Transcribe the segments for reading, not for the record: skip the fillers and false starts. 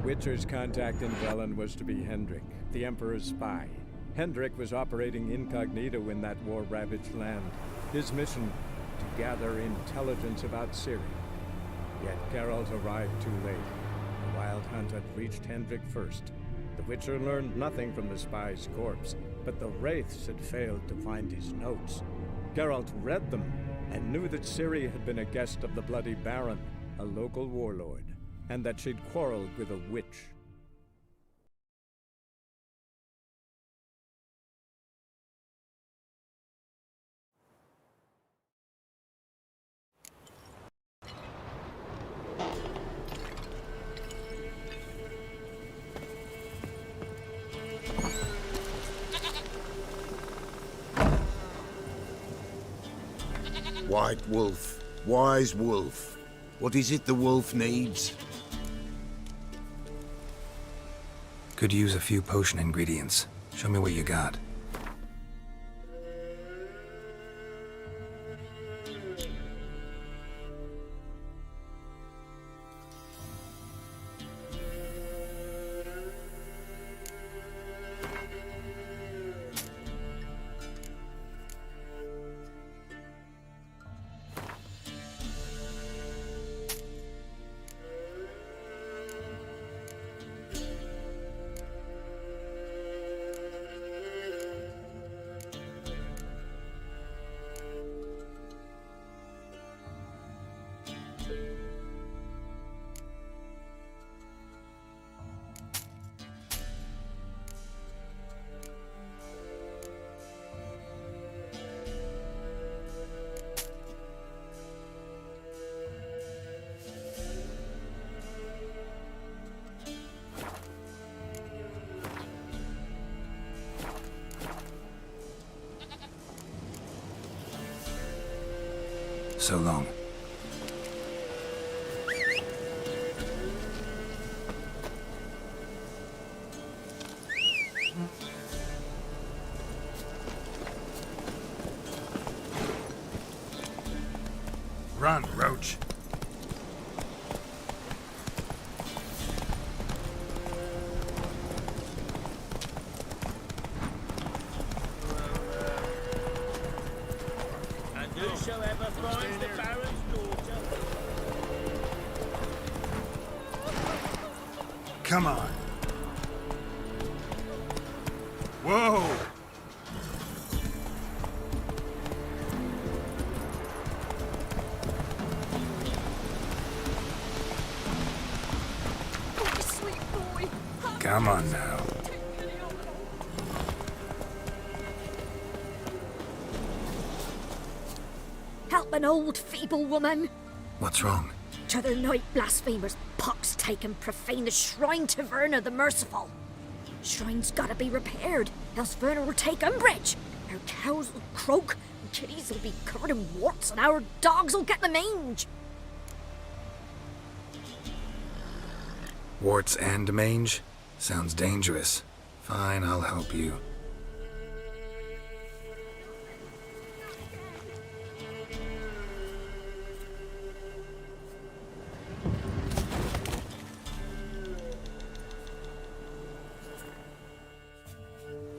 Witcher's contact in Velen was to be Hendrik, the Emperor's spy. Hendrik was operating incognito in that war-ravaged land. His mission, to gather intelligence about Ciri. Yet Geralt arrived too late. The Wild Hunt had reached Hendrik first. The Witcher learned nothing from the spy's corpse, but the Wraiths had failed to find his notes. Geralt read them and knew that Ciri had been a guest of the Bloody Baron, a local warlord, and that she'd quarreled with a witch. White wolf, wise wolf. What is it the wolf needs? Could use a few potion ingredients. Show me what you got. So long. Run, Roach. Come on. Whoa! Oh, sweet boy. Come on now. Help an old feeble woman. What's wrong? T'other night blasphemers pox take and profane the shrine to Verna the Merciful. Shrine's gotta be repaired, else Verna will take umbrage. Our cows will croak, and kitties will be covered in warts, and our dogs will get the mange. Warts and mange? Sounds dangerous. Fine, I'll help you.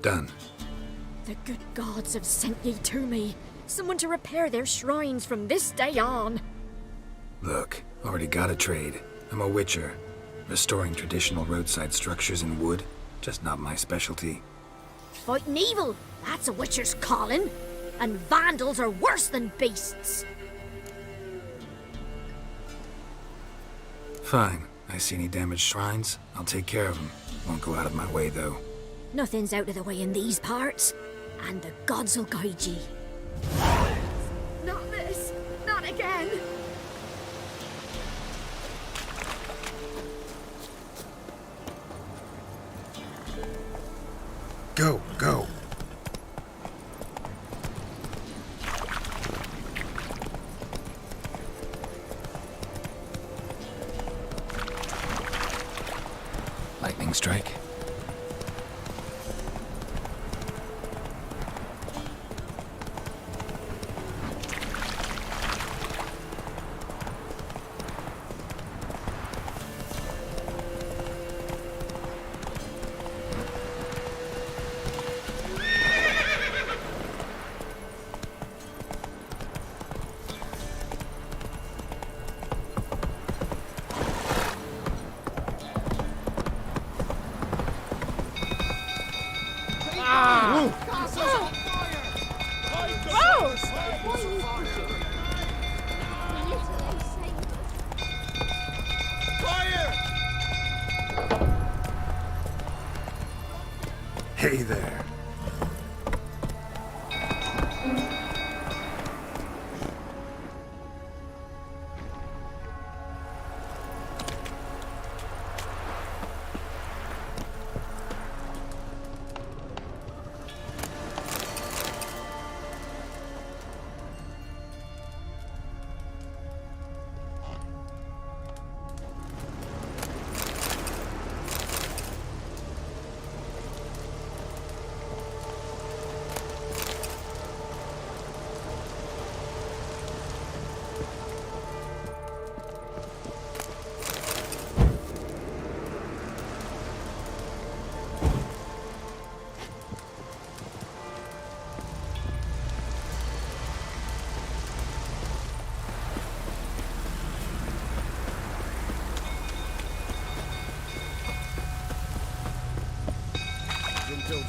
Done. The good gods have sent ye to me. Someone to repair their shrines from this day on. Look, already got a trade. I'm a witcher. Restoring traditional roadside structures in wood, just not my specialty. Fighting evil, that's a witcher's calling. And vandals are worse than beasts. Fine. I see any damaged shrines, I'll take care of them. Won't go out of my way, though. Nothing's out of the way in these parts, and the gods will guide ye. Not this! Not again! Go, go! Lightning strike. Hey there.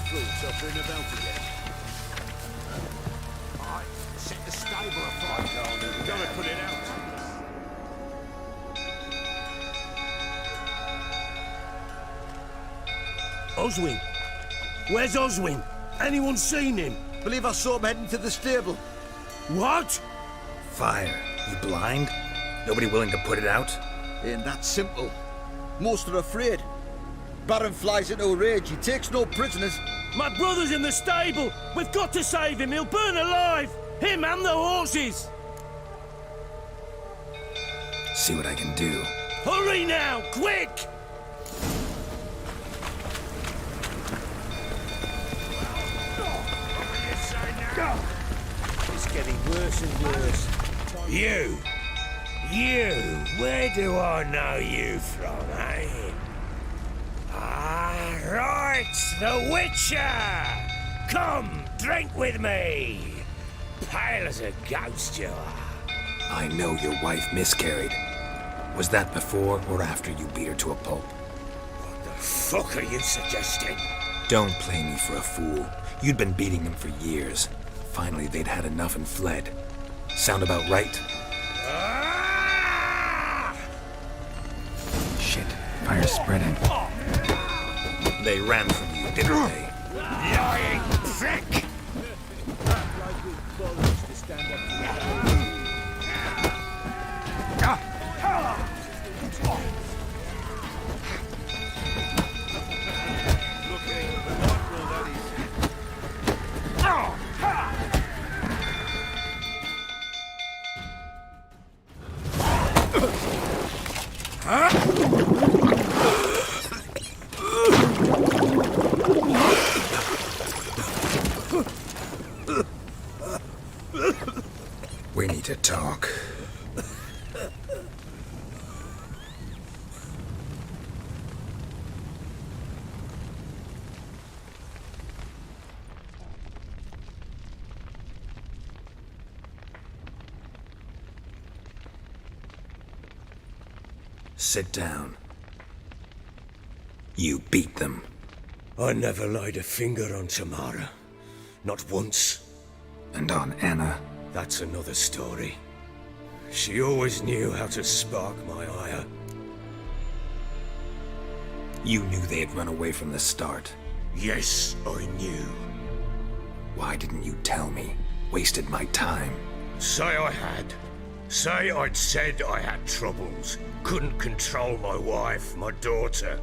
Fruits up in about again. Alright, set the stable afire. We've got to put it out. Oswin? Where's Oswin? Anyone seen him? Believe I saw him heading to the stable. What? Fire. You blind? Nobody willing to put it out? Ain't that simple. Most are afraid. Baron flies into a rage. He takes no prisoners. My brother's in the stable! We've got to save him! He'll burn alive! Him and the horses! See what I can do. Hurry now! Quick! It's getting worse and worse. You! Where do I know you from, eh? Ah, right! The Witcher! Come, drink with me! Pale as a ghost you are. I know your wife miscarried. Was that before or after you beat her to a pulp? What the fuck are you suggesting? Don't play me for a fool. You'd been beating them for years. Finally, they'd had enough and fled. Sound about right? Ah! Shit, fire's spreading. They ran from you, didn't they? Lying prick! We need to talk. Sit down. You beat them. I never laid a finger on Tamara. Not once. And on Anna. That's another story. She always knew how to spark my ire. You knew they had run away from the start. Yes, I knew. Why didn't you tell me? Wasted my time. Say I had. Say I'd said I had troubles. Couldn't control my wife, my daughter.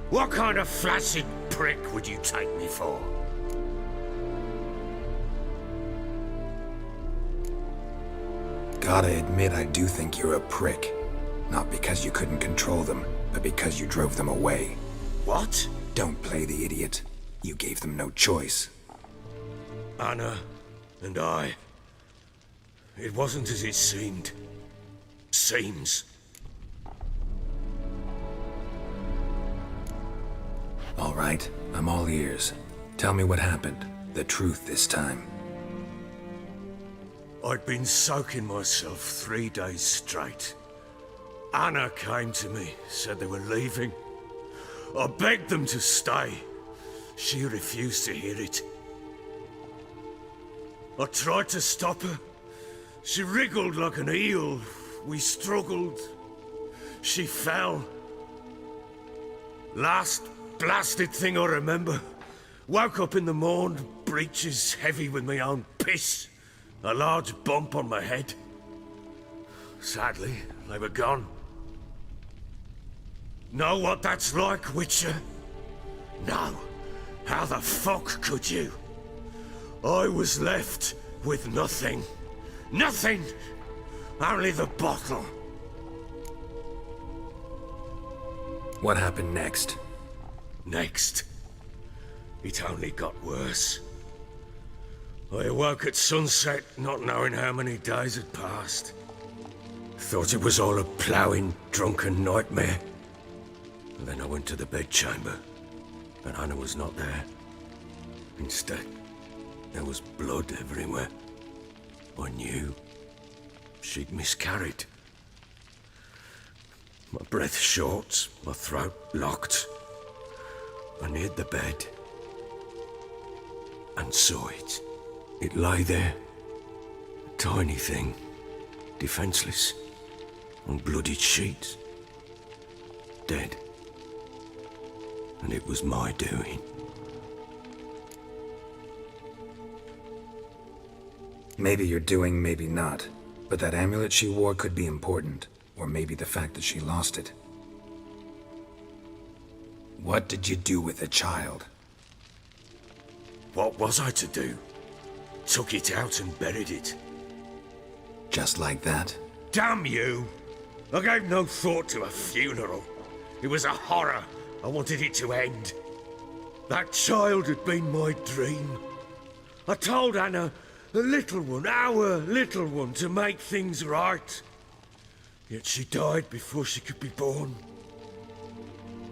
What kind of flaccid prick would you take me for? Gotta admit, I do think you're a prick. Not because you couldn't control them, but because you drove them away. What? Don't play the idiot. You gave them no choice. Anna and I. It wasn't as it seemed. Seems. All right, I'm all ears. Tell me what happened. The truth this time. I'd been soaking myself 3 days straight. Anna came to me, said they were leaving. I begged them to stay. She refused to hear it. I tried to stop her. She wriggled like an eel. We struggled. She fell. Last blasted thing I remember Woke up in the morn, breeches heavy with my own piss. A large bump on my head. Sadly, they were gone. Know what that's like, Witcher? No. How the fuck could you? I was left with nothing. Nothing! Only the bottle. What happened next? Next. It only got worse. I awoke at sunset, not knowing how many days had passed. Thought it was all a ploughing, drunken nightmare. And then I went to the bedchamber, but Anna was not there. Instead, there was blood everywhere. I knew she'd miscarried. My breath short, my throat locked. I neared the bed and saw it. It lay there, a tiny thing, defenseless, on bloodied sheets, dead. And it was my doing. Maybe you're doing, maybe not. But that amulet she wore could be important. Or maybe the fact that she lost it. What did you do with the child? What was I to do? Took it out and buried it. Just like that? Damn you! I gave no thought to a funeral. It was a horror. I wanted it to end. That child had been my dream. I told Anna, the little one, our little one, to make things right. Yet she died before she could be born.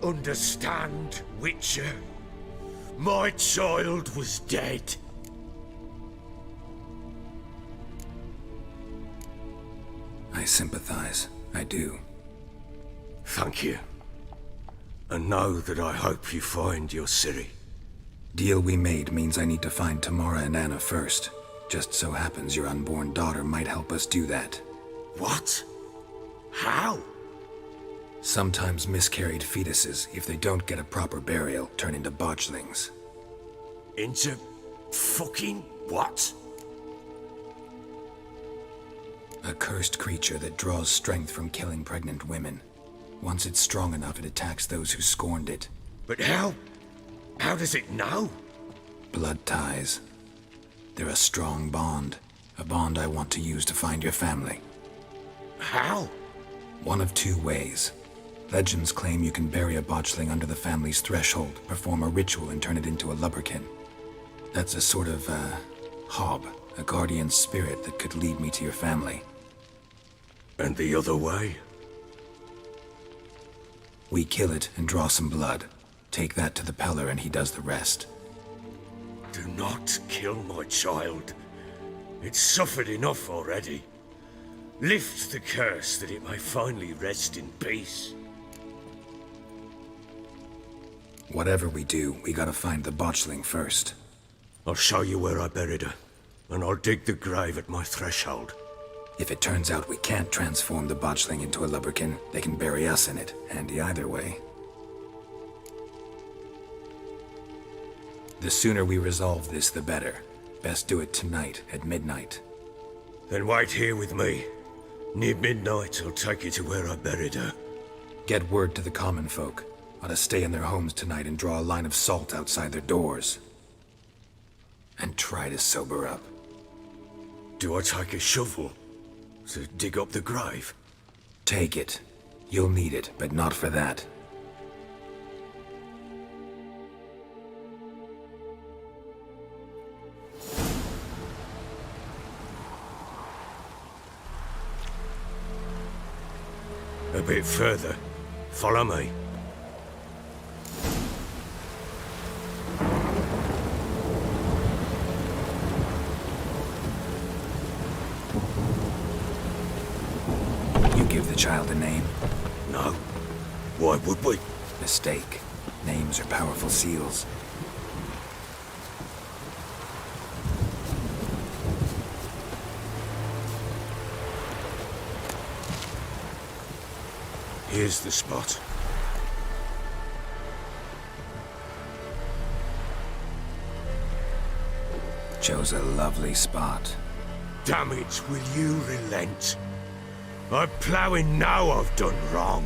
Understand, Witcher? My child was dead. I sympathize. I do. Thank you. And know that I hope you find your Ciri. Deal we made means I need to find Tamara and Anna first. Just so happens your unborn daughter might help us do that. What? How? Sometimes miscarried fetuses, if they don't get a proper burial, turn into botchlings. Into fucking what? A cursed creature that draws strength from killing pregnant women. Once it's strong enough, it attacks those who scorned it. But how? How does it know? Blood ties. They're a strong bond. A bond I want to use to find your family. How? One of two ways. Legends claim you can bury a botchling under the family's threshold, perform a ritual, and turn it into a lubberkin. That's a sort of, hob, a guardian spirit that could lead me to your family. And the other way? We kill it and draw some blood. Take that to the Peller and he does the rest. Do not kill my child. It's suffered enough already. Lift the curse that it may finally rest in peace. Whatever we do, we gotta find the botchling first. I'll show you where I buried her, and I'll dig the grave at my threshold. If it turns out we can't transform the botchling into a lubberkin, they can bury us in it. Handy either way. The sooner we resolve this, the better. Best do it tonight, at midnight. Then wait here with me. Near midnight, I'll take you to where I buried her. Get word to the common folk. Ought to stay in their homes tonight and draw a line of salt outside their doors. And try to sober up. Do I take a shovel to dig up the grave? Take it. You'll need it, but not for that. A bit further. Follow me. You give the child a name? No. Why would we? Mistake. Names are powerful seals. Here's the spot. Chose a lovely spot. Damn it, will you relent? I'm ploughing now I've done wrong.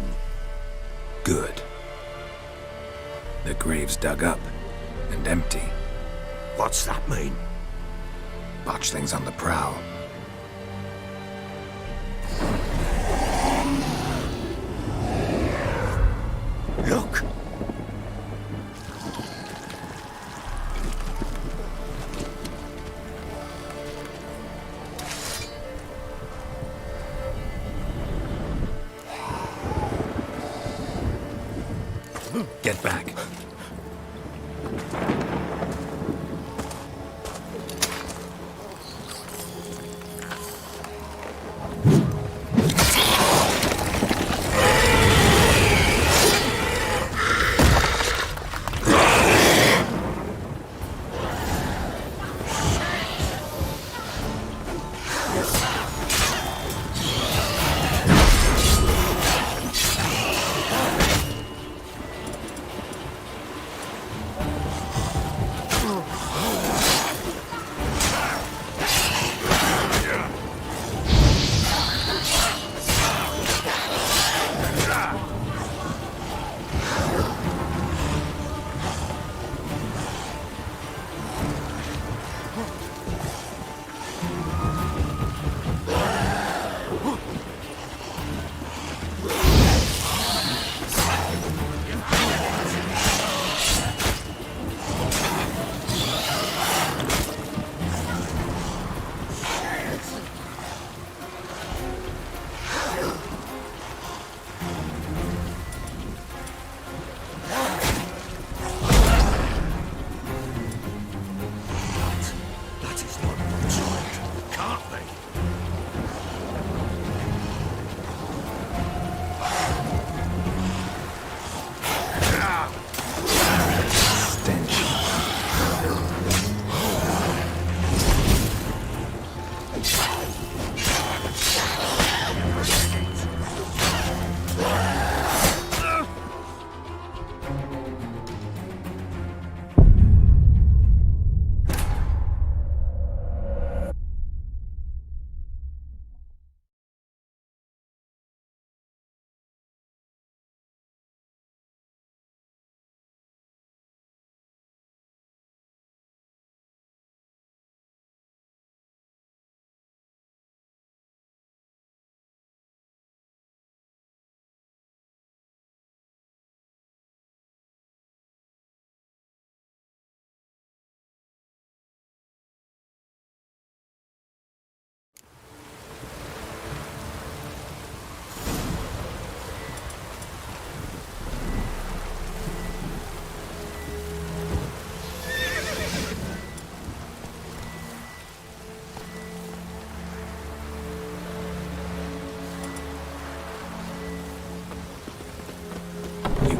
Good. The grave's dug up and empty. What's that mean? Botchling's on the prowl. Look! Get back.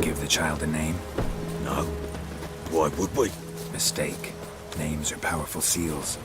Give the child a name? No. Why would we? Mistake. Names are powerful seals.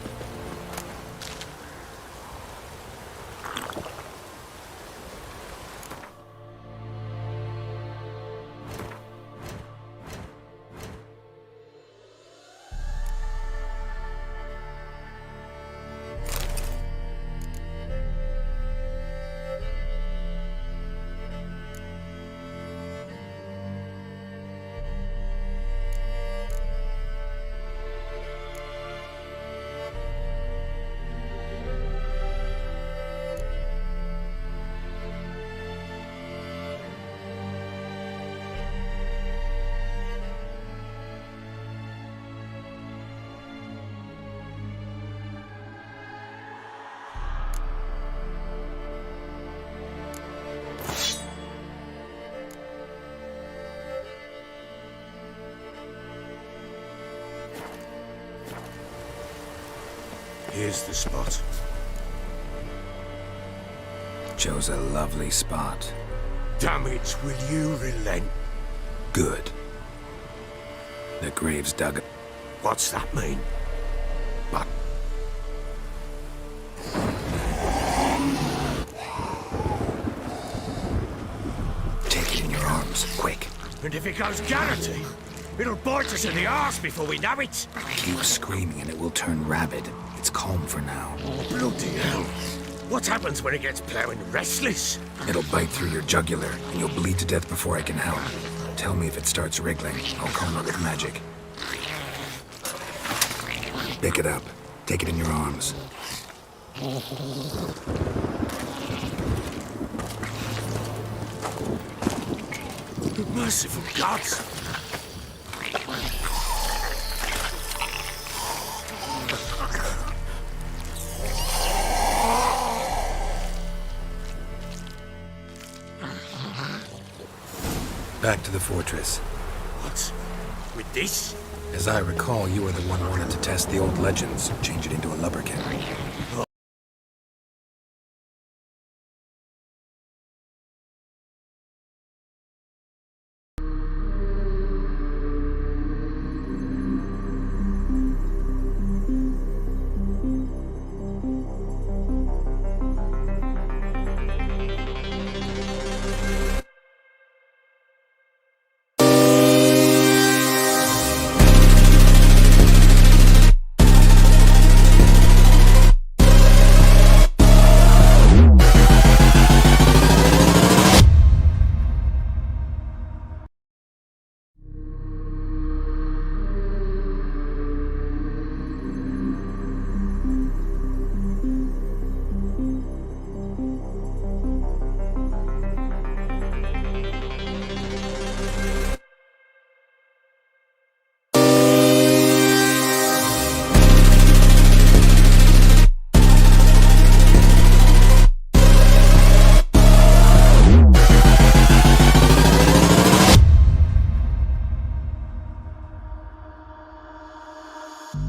Here's the spot. Chose a lovely spot. Damn it, will you relent? Good. The grave's dug. What's that mean? But take it in your arms, quick. And if it goes Garrity? It'll bite us in the arse before we know it. Keep screaming and it will turn rabid. It's calm for now. Bloody hell. What happens when it gets plowing restless? It'll bite through your jugular, and you'll bleed to death before I can help. Tell me if it starts wriggling. I'll calm it with magic. Pick it up. Take it in your arms. Merciful gods! Back to the fortress. What? With this? As I recall, you were the one who wanted to test the old legends, change it into a lubberkin.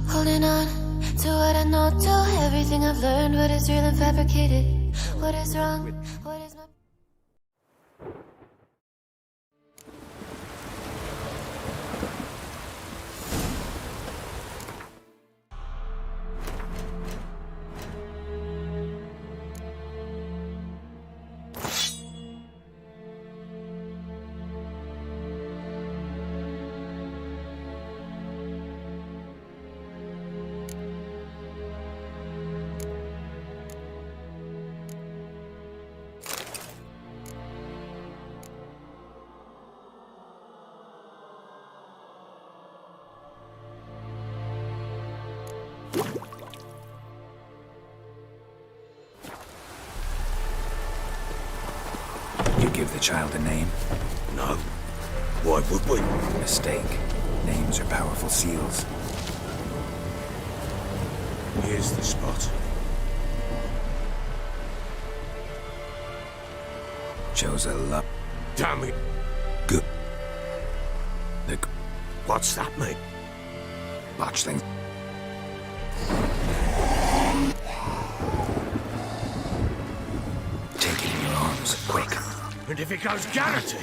Holding on to what I know, to everything I've learned, what is real and fabricated, what is wrong, what is not. You give the child a name? No. Why would we? Mistake. Names are powerful seals. Here's the spot. Chose a luck. Damn it. Good. What's that mean? Botchling. Take it in your arms, quick. And if it goes Garrity,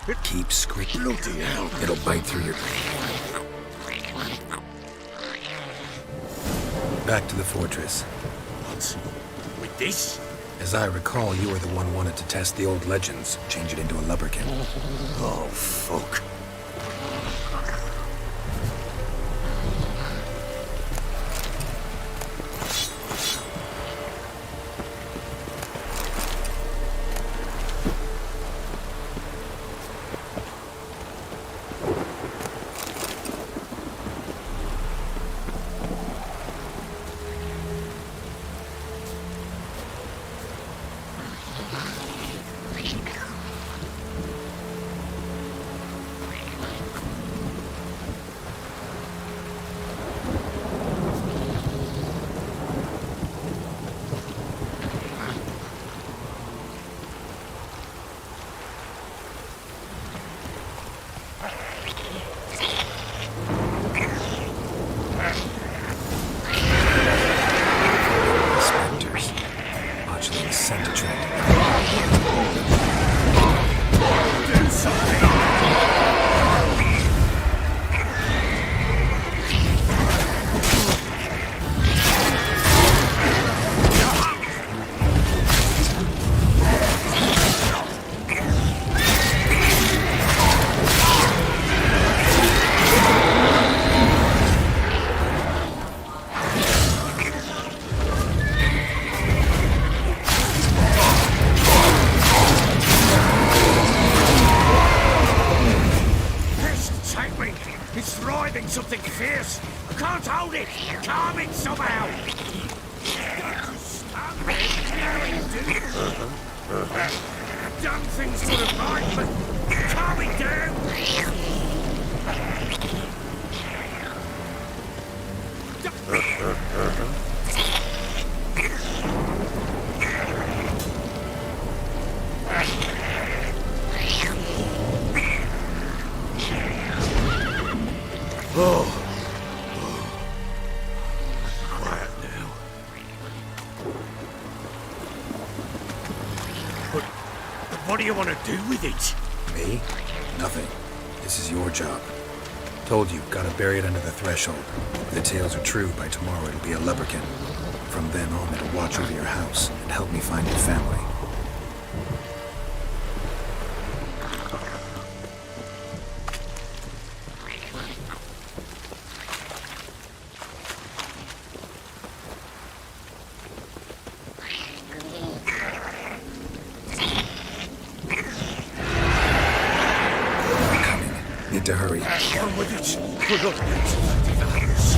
it... Keep screaming. Bloody hell. It'll bite through your... Back to the fortress. What? With this? As I recall, you were the one who wanted to test the old legends, change it into a lubberkin. Oh, fuck. driving something fierce. I can't hold it. Calm it somehow. I've done things to the right, but calm it down. Oh. Quiet now. But what do you want to do with it? Me? Nothing. This is your job. Told you, gotta bury it under the threshold. If the tales are true, by tomorrow it'll be a lubberkin. From then on, it'll watch over your house and help me find your family. Need to hurry. Come with it. We're not meant to leave the house.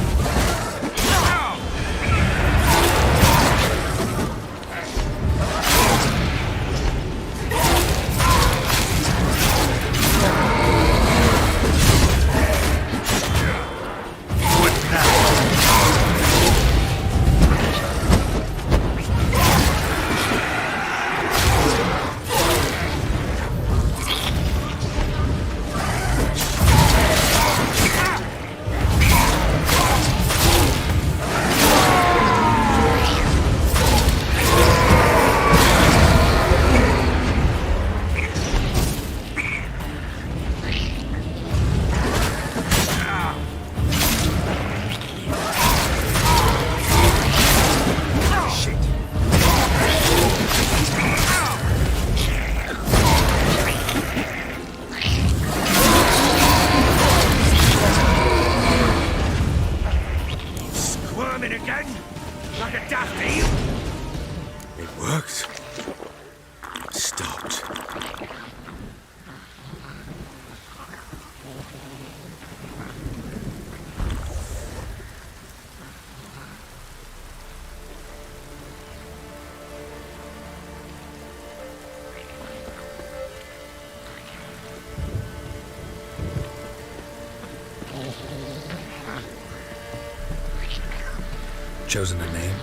Chosen a name?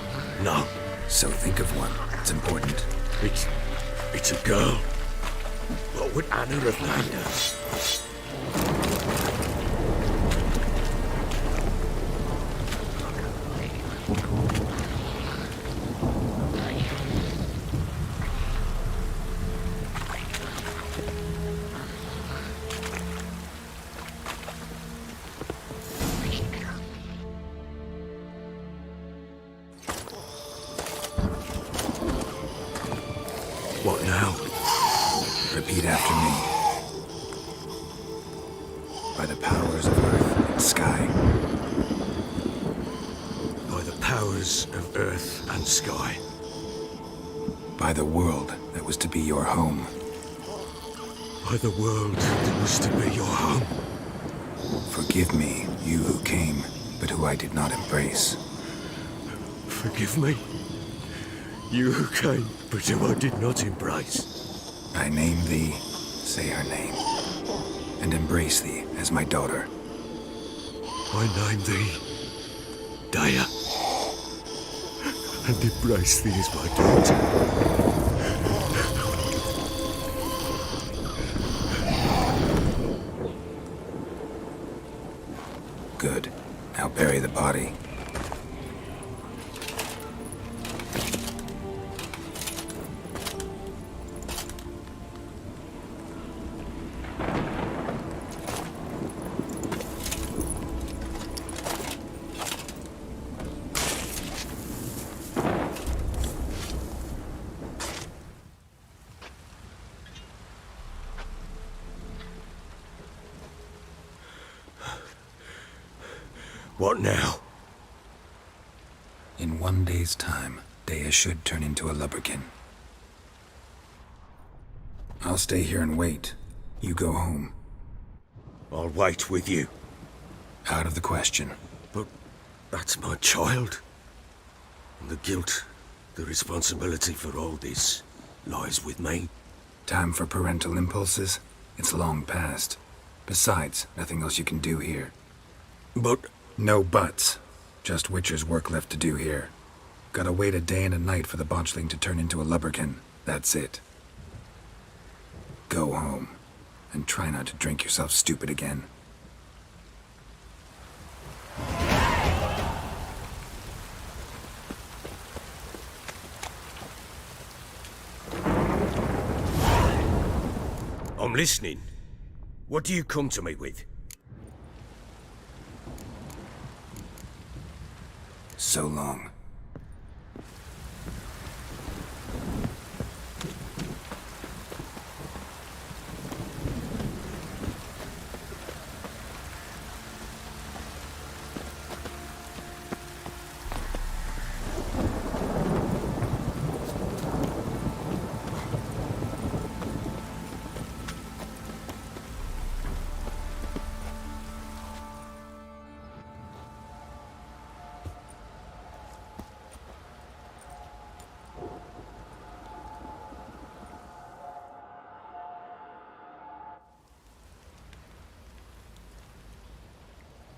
No. So think of one. It's important. It's a girl. What would Anna have named her? What now? Repeat after me. By the powers of earth and sky. By the powers of earth and sky. By the world that was to be your home. By the world that was to be your home. Forgive me, you who came, but who I did not embrace. Forgive me. You who came, but who I did not embrace. I name thee, say her name, and embrace thee as my daughter. I name thee Daya, and embrace thee as my daughter. Good. Now bury the body. What now? In 1 day's time, Daya should turn into a lubberkin. I'll stay here and wait. You go home. I'll wait with you. Out of the question. But that's my child. And the guilt, the responsibility for all this lies with me. Time for parental impulses? It's long past. Besides, nothing else you can do here. But No buts. Just Witcher's work left to do here. Gotta wait a day and a night for the botchling to turn into a lubberkin. That's it. Go home. And try not to drink yourself stupid again. I'm listening. What do you come to me with? So long.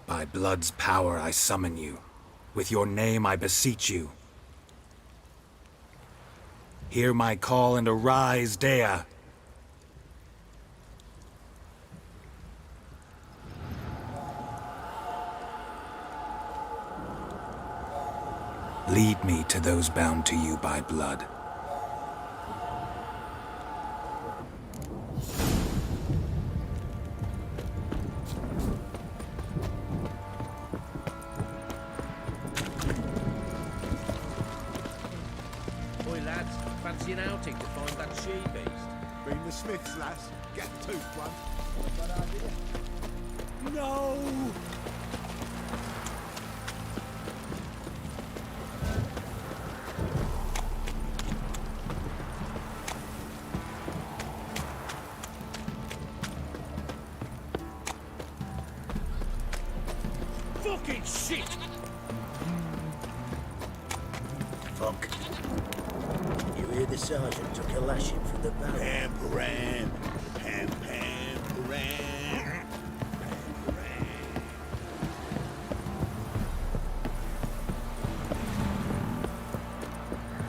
By blood's power I summon you. With your name I beseech you. Hear my call and arise, Dea. Lead me to those bound to you by blood. Boy, lads, fancy an outing to find that she-beast? Been the Smiths, lass. Get a tooth one. Bad idea. No! Fucking shit! Fuck. You hear the sergeant took a lashing from the barrel. Pam, param. Pam, pam, param.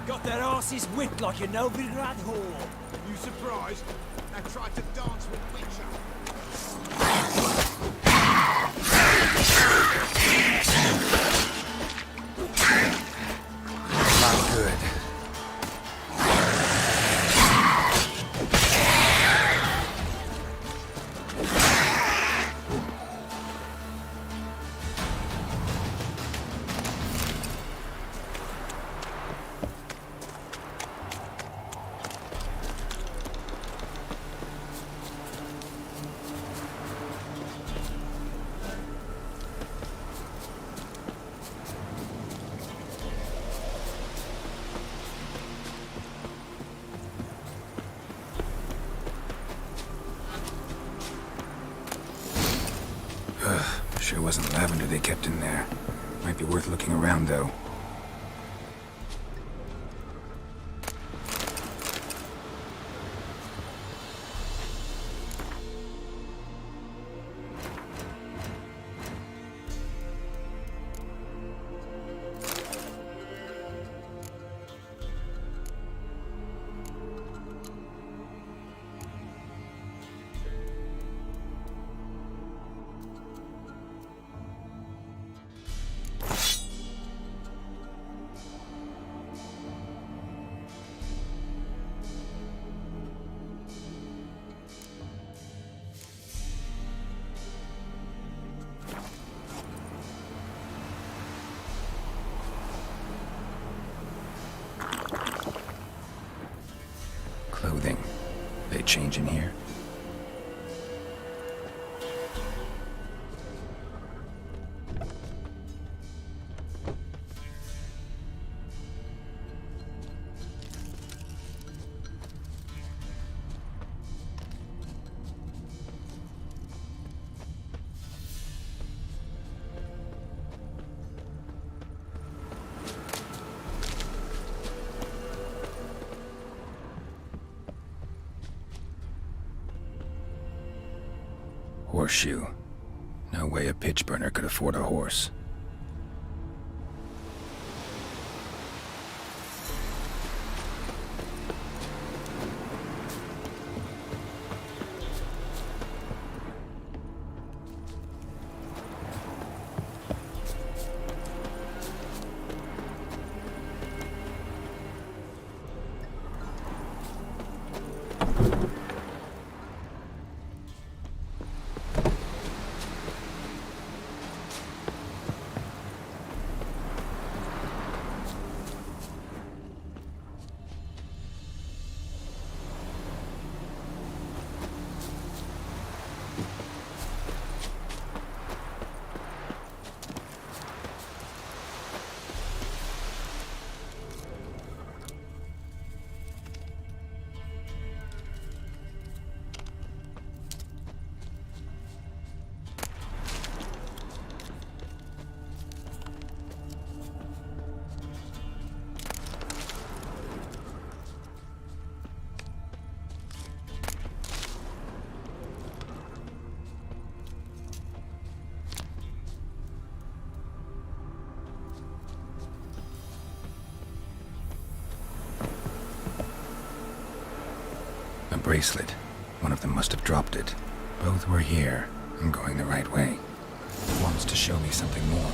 Got their asses whipped like a Novigrad whore. You surprised? I tried to dance with Witcher. Not good. Sure wasn't lavender they kept in there. Might be worth looking around, though. Clothing. They change in here? horseshoe. No way a pitch burner could afford a horse. A bracelet. One of them must have dropped it. Both were here. I'm going the right way. It wants to show me something more.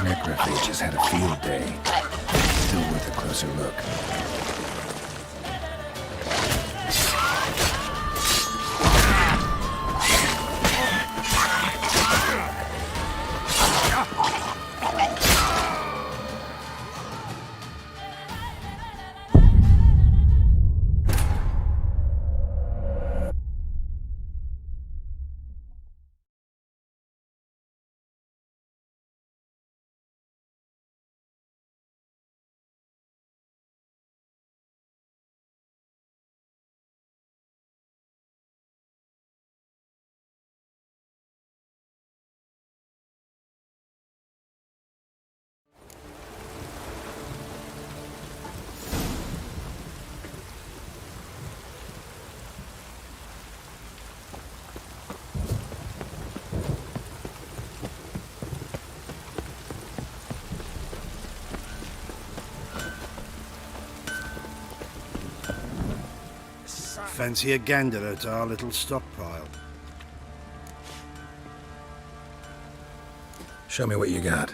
Necrophages had a field day. Still worth a closer look. Fancy a gander at our little stockpile? Show me what you got.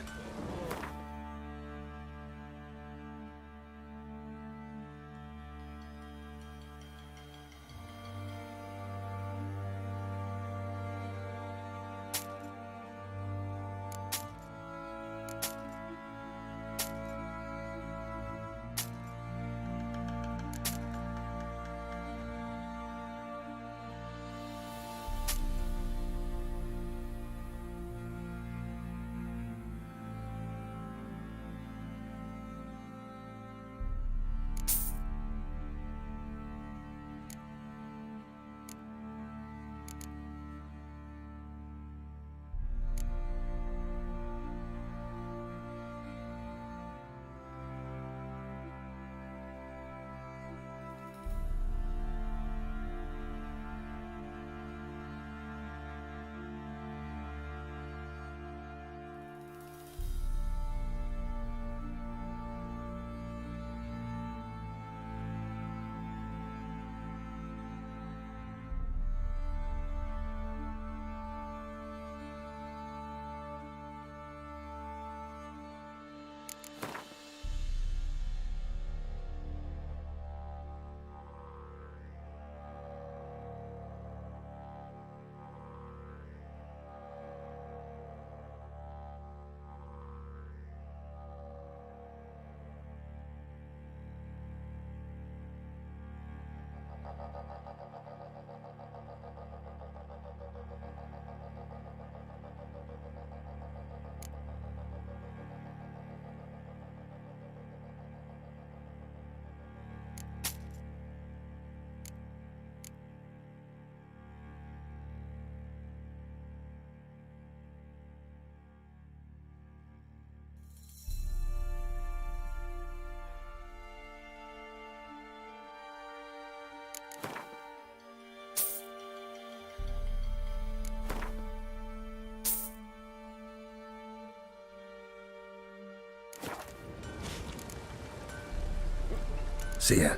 See ya.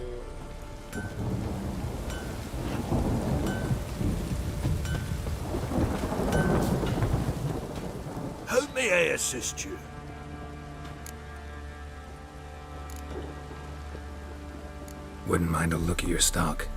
How may I assist you? Wouldn't mind a look at your stock.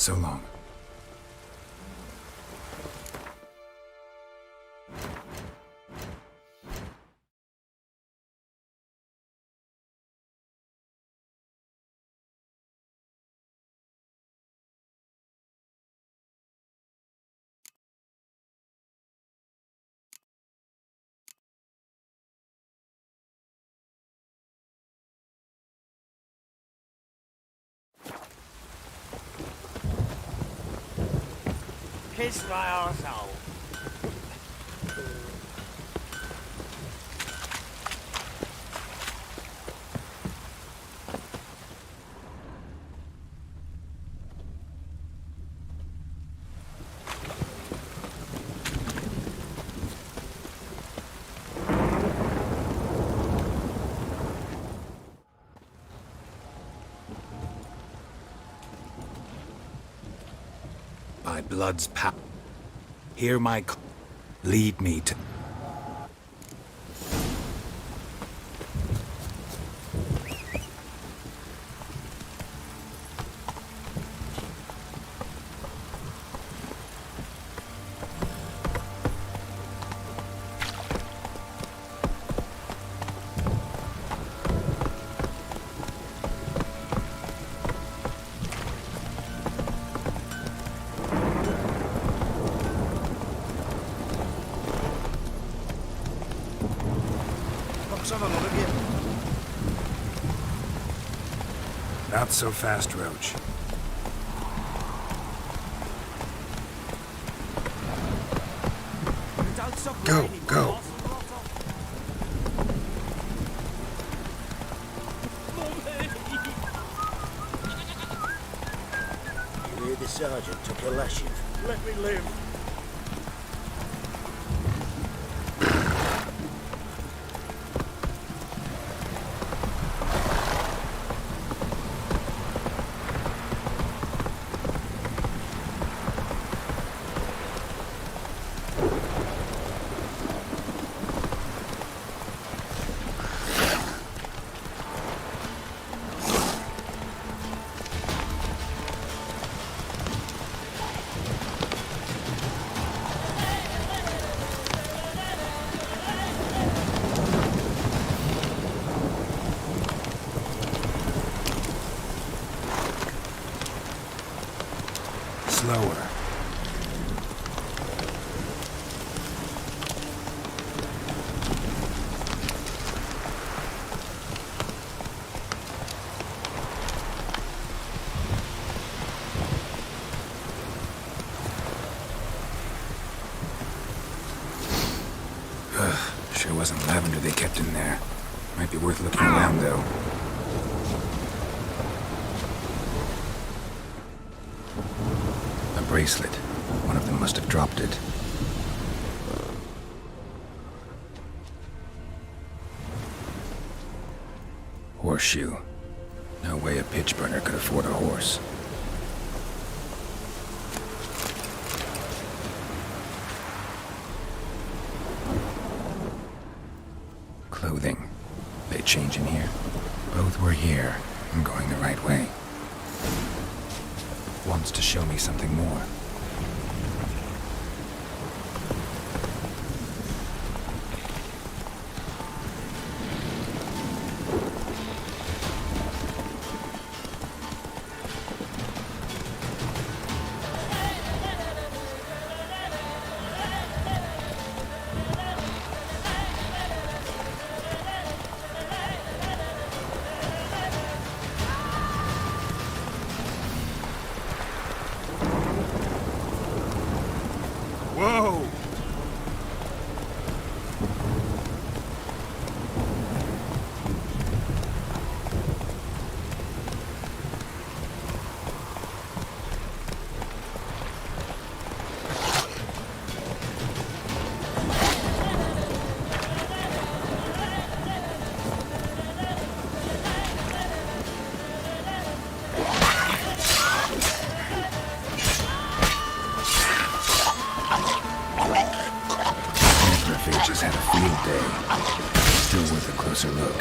So long. Kiss my arsehole. By blood's power, hear my call. Lead me to... Not so fast, Roach. Go, go. You hear the sergeant took a lashing. Let me live. Slower. Sure wasn't lavender they kept in there. Might be worth looking around, though. A bracelet. One of them must have dropped it. Horseshoe. No way a pitch burner could afford a horse. Clothing. They change in here. Both were here. I'm going the right way. Wants to show me something more. Whoa! Just had a field day. Still worth a closer look.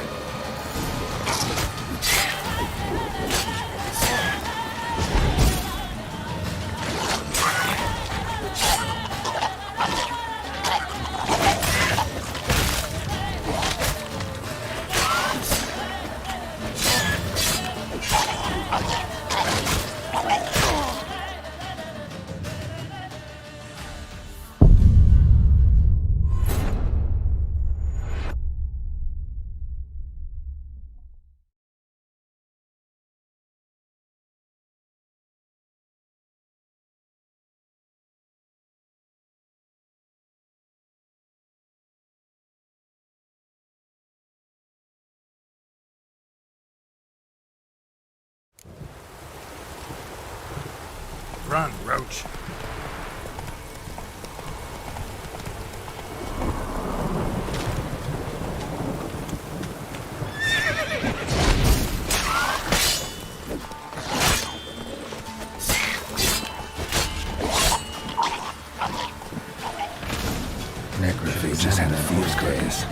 Run, Roach. Necrophages had a fuse glaze.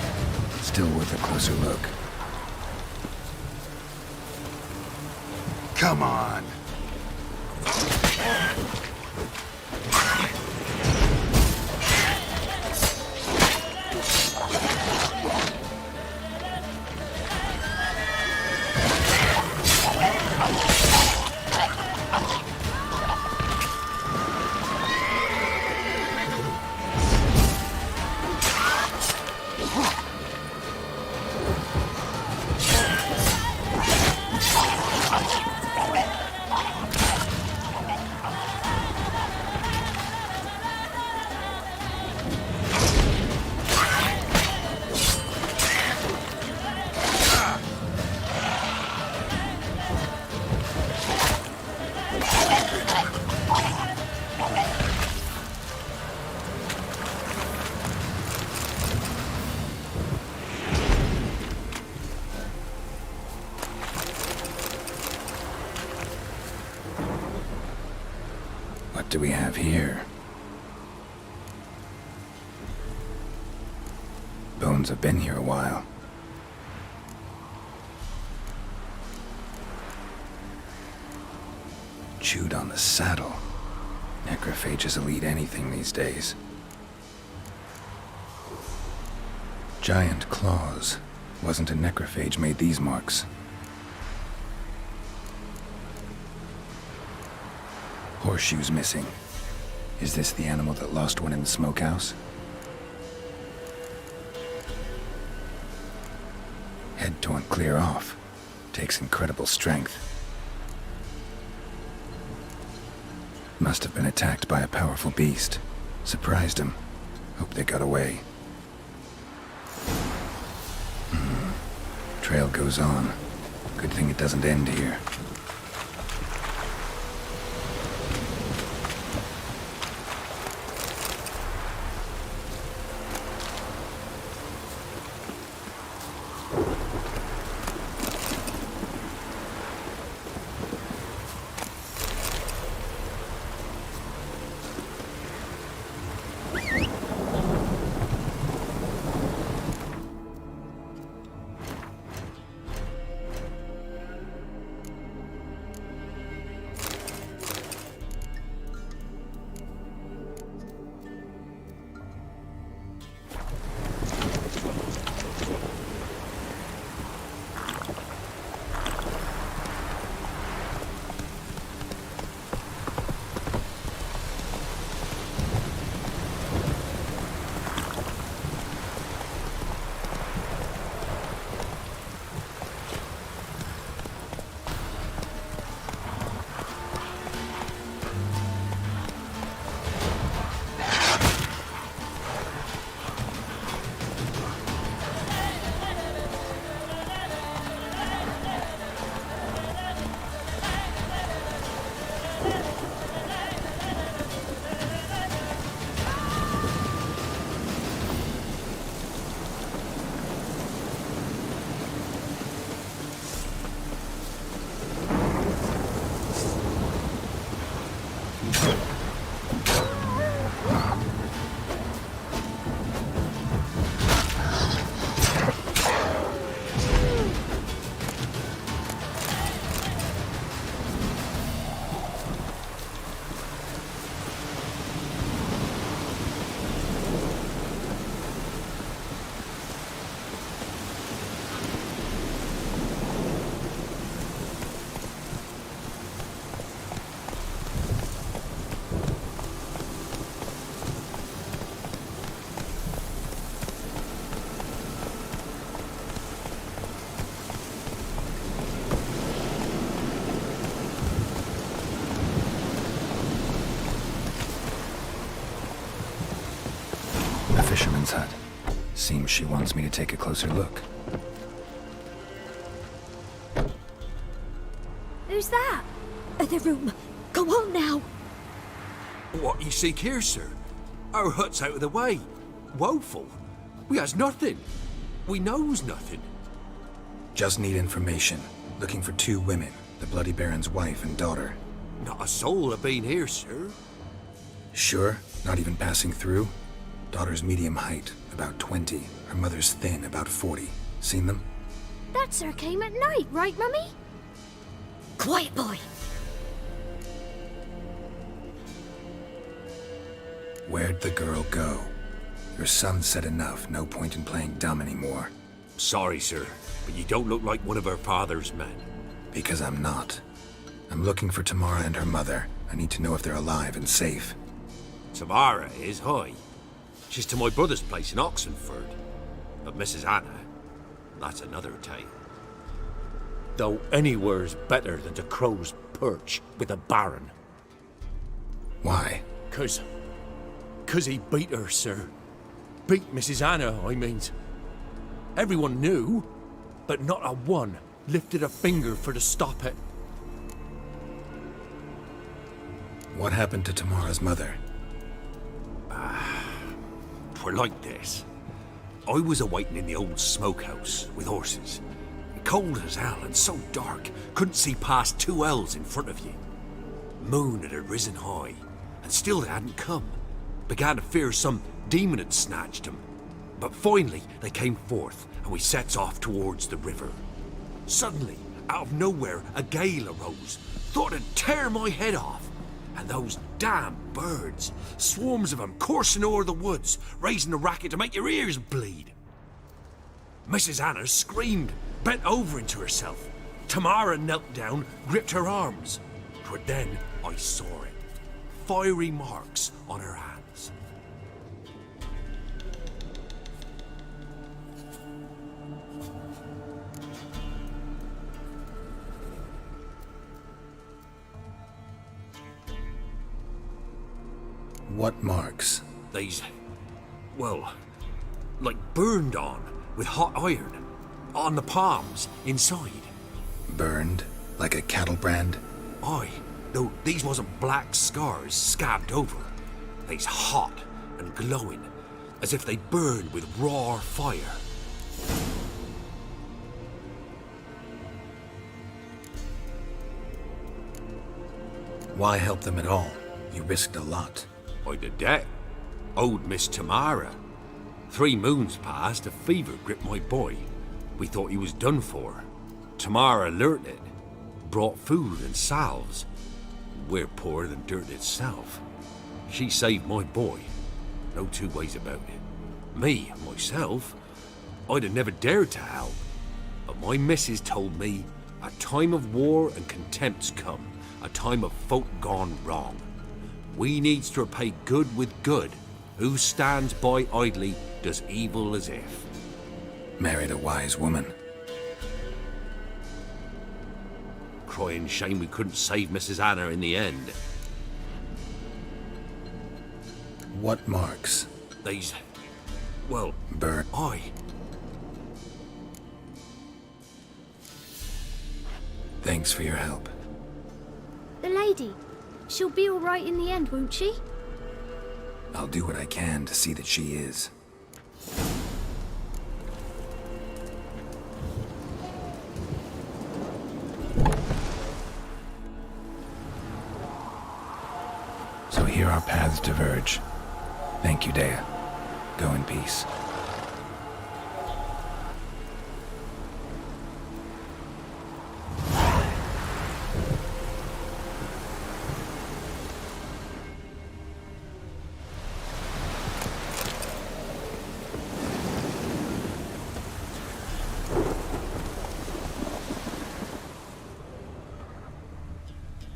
Still worth a closer look. Come on. What do we have here? Bones have been here a while. Chewed on the saddle. Necrophages will eat anything these days. Giant claws. Wasn't a necrophage made these marks. Horseshoes missing. Is this the animal that lost one in the smokehouse? Head torn clear off. Takes incredible strength. Must have been attacked by a powerful beast. Surprised him. Hope they got away. Trail goes on. Good thing it doesn't end here. Fisherman's hut. Seems she wants me to take a closer look. Who's that? The room. Go on now. What you seek here, sir? Our hut's out of the way. Woeful. We has nothing. We knows nothing. Just need information. Looking for 2 women, the Bloody Baron's wife and daughter. Not a soul have been here, sir. Sure? Not even passing through? Daughter's medium height, about 20. Her mother's thin, about 40. Seen them? That sir came at night, right, Mummy? Quiet, boy. Where'd the girl go? Your son said enough, no point in playing dumb anymore. Sorry, sir, but you don't look like one of her father's men. Because I'm not. I'm looking for Tamara and her mother. I need to know if they're alive and safe. Tamara is, hi. She's to my brother's place in Oxenford. But Mrs. Anna, that's another tale. Though anywhere's better than to Crow's Perch with a baron. Why? 'Cause he beat her, sir. Beat Mrs. Anna, I means. Everyone knew, but not a one lifted a finger for to stop it. What happened to Tamara's mother? Twere like this. I was awaiting in the old smokehouse with horses. Cold as hell and so dark, couldn't see past 2 ells in front of you. Moon had risen high, and still they hadn't come. Began to fear some demon had snatched them. But finally they came forth, and we sets off towards the river. Suddenly, out of nowhere, a gale arose. Thought it'd tear my head off. And those damn birds, swarms of them coursing o'er the woods, raising a racket to make your ears bleed. Mrs. Anna screamed, bent over into herself. Tamara knelt down, gripped her arms. But then I saw it. Fiery marks on her hands. What marks? These, well, like burned on with hot iron. On the palms, inside. Burned? Like a cattle brand? Aye, though these wasn't black scars scabbed over. They's hot and glowing, as if they burned with raw fire. Why help them at all? You risked a lot. I did that. Owed Miss Tamara. 3 moons passed, a fever gripped my boy. We thought he was done for. Tamara learnt it. Brought food and salves. We're poorer than dirt itself. She saved my boy. No 2 ways about it. Me, myself, I'd have never dared to help. But my missus told me a time of war and contempt's come. A time of folk gone wrong. We needs to repay good with good. Who stands by idly does evil as if. Married a wise woman. Crying shame we couldn't save Mrs. Anna in the end. What marks? These, well, Burn. aye. Thanks for your help. The lady, she'll be all right in the end, won't she? I'll do what I can to see that she is. So here our paths diverge. Thank you, Dea. Go in peace.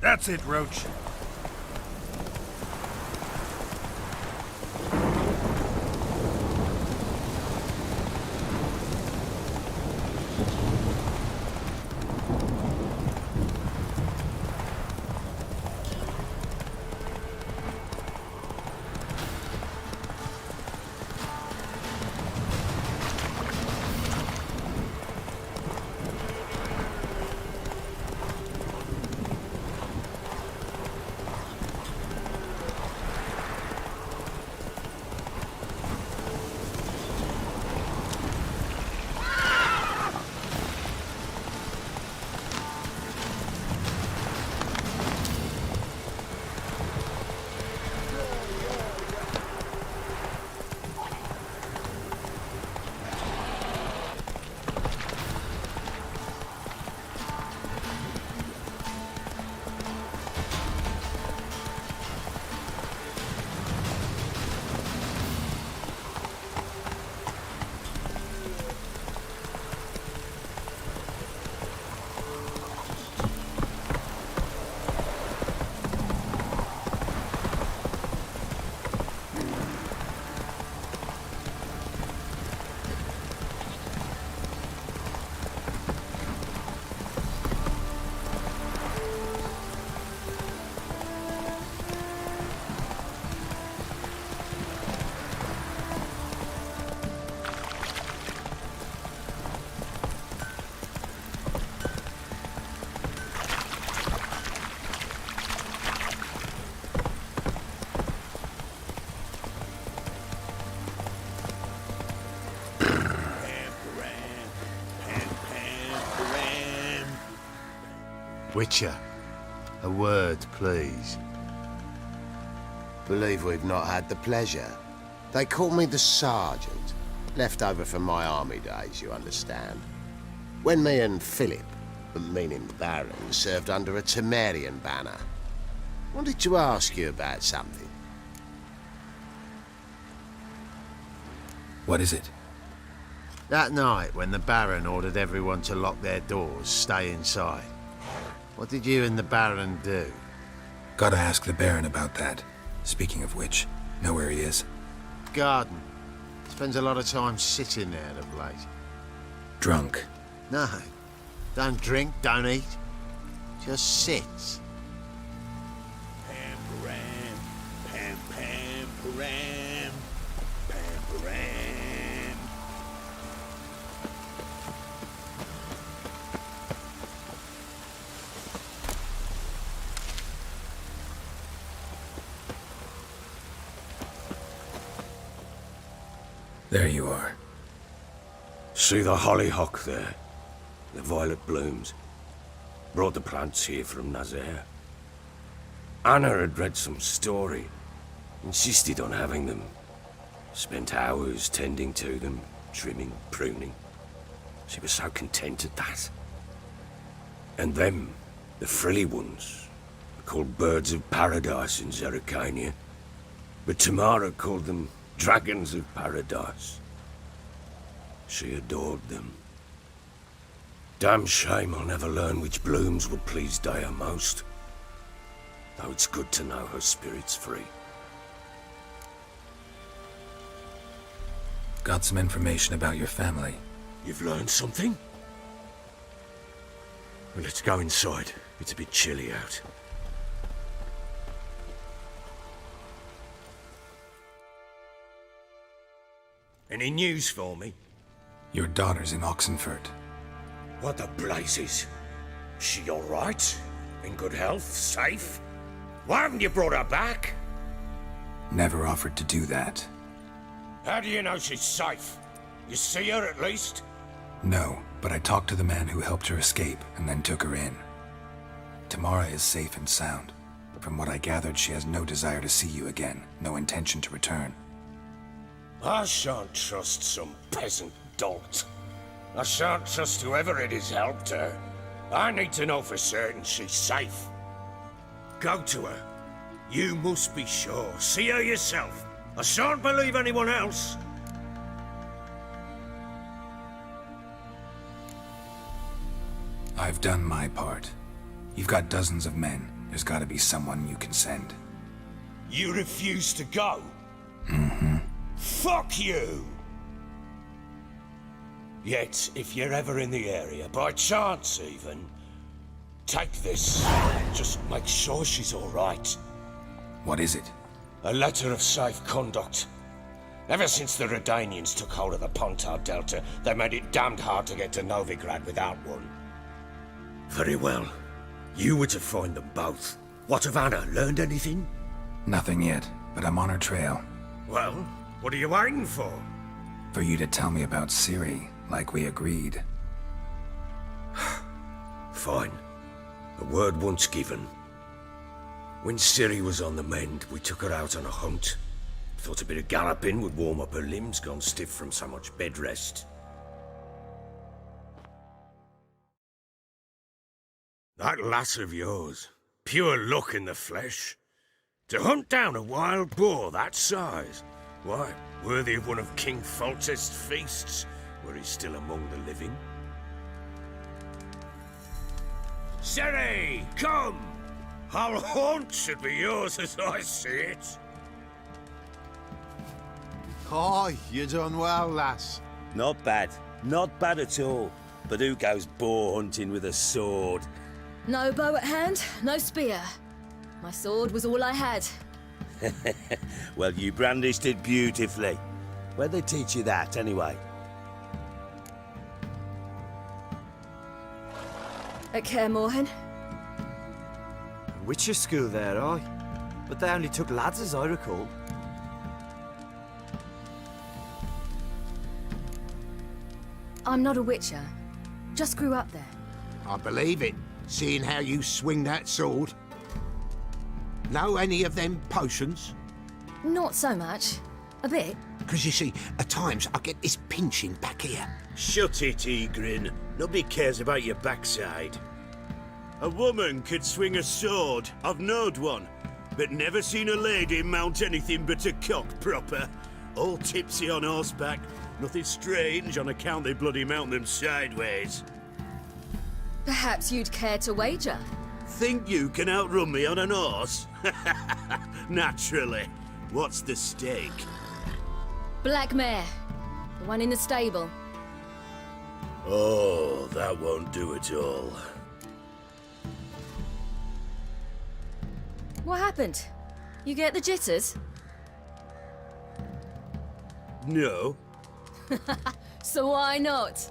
That's it, Roach. Witcher, a word, please. Believe we've not had the pleasure. They call me the Sergeant. Left over from my army days, you understand. When me and Philip, meaning the Baron, served under a Temerian banner. Wanted to ask you about something. What is it? That night, when the Baron ordered everyone to lock their doors, stay inside, what did you and the Baron do? Gotta ask the Baron about that. Speaking of which, know where he is? Garden. Spends a lot of time sitting there of late. Drunk. No. Don't drink, don't eat. Just sits. Pam-param, pam-pam-param, pam-param. There you are. See the hollyhock there? The violet blooms. Brought the plants here from Nazaire. Anna had read some story. Insisted on having them. Spent hours tending to them, trimming, pruning. She was so content at that. And them, the frilly ones, are called birds of paradise in Zerrikania. But Tamara called them dragons of paradise. She adored them. Damn shame I'll never learn which blooms would please Dea most. Though it's good to know her spirit's free. Got some information about your family. You've learned something? Well, let's go inside. It's a bit chilly out. Any news for me? Your daughter's in Oxenfurt. What the blazes? She all right? In good health? Safe? Why haven't you brought her back? Never offered to do that. How do you know she's safe? You see her at least? No, but I talked to the man who helped her escape and then took her in. Tamara is safe and sound. From what I gathered, she has no desire to see you again, no intention to return. I shan't trust some peasant dolt. I shan't trust whoever it is helped her. I need to know for certain she's safe. Go to her. You must be sure. See her yourself. I shan't believe anyone else. I've done my part. You've got dozens of men. There's gotta be someone you can send. You refuse to go? Mm-hmm. Fuck you! Yet, if you're ever in the area, by chance even, take this. Just make sure she's all right. What is it? A letter of safe conduct. Ever since the Redanians took hold of the Pontar Delta, they made it damned hard to get to Novigrad without one. Very well. You were to find them both. What of Anna? Learned anything? Nothing yet, but I'm on her trail. Well, what are you waiting for? For you to tell me about Ciri, like we agreed. Fine. A word once given. When Ciri was on the mend, we took her out on a hunt. Thought a bit of galloping would warm up her limbs, gone stiff from so much bed rest. That lass of yours, pure luck in the flesh. To hunt down a wild boar that size, why, worthy of one of King Foltest's feasts, were he still among the living. Ciri, come! Our haunt should be yours as I see it. Aye, you done well, lass. Not bad. Not bad at all. But who goes boar hunting with a sword? No bow at hand, no spear. My sword was all I had. Well, you brandished it beautifully. Where'd they teach you that, anyway? At Kaer Morhen. Witcher school there, aye. But they only took lads, as I recall. I'm not a witcher. Just grew up there. I believe it. seeing how you swing that sword? Know any of them potions? Not so much. A bit. Because you see, at times I get this pinching back here. Shut it, Egrin. Nobody cares about your backside. A woman could swing a sword. I've knowed one. But never seen a lady mount anything but a cock proper. All tipsy on horseback. Nothing strange on account they bloody mount them sideways. Perhaps you'd care to wager? Think you can outrun me on an horse? Naturally. What's the stake? Black mare. The one in the stable. Oh, that won't do at all. What happened? You get the jitters? No. So why not?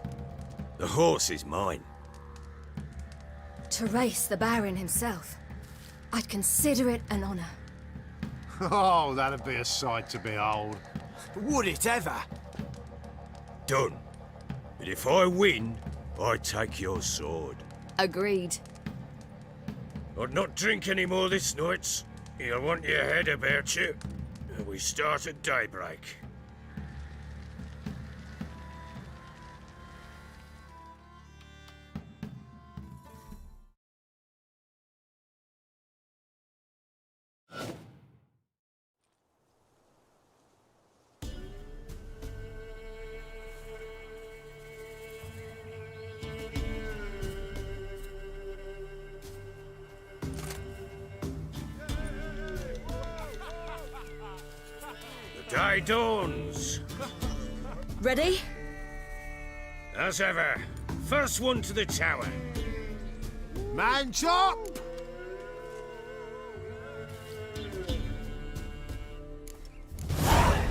The horse is mine. To race the Baron himself. I'd consider it an honor. Oh, that'd be a sight to behold. Would it ever? Done. But if I win, I take your sword. Agreed. I'd not drink any more this night. You'll want your head about you. And we start at daybreak. Day dawns. Ready? As ever, first one to the tower. Man chop!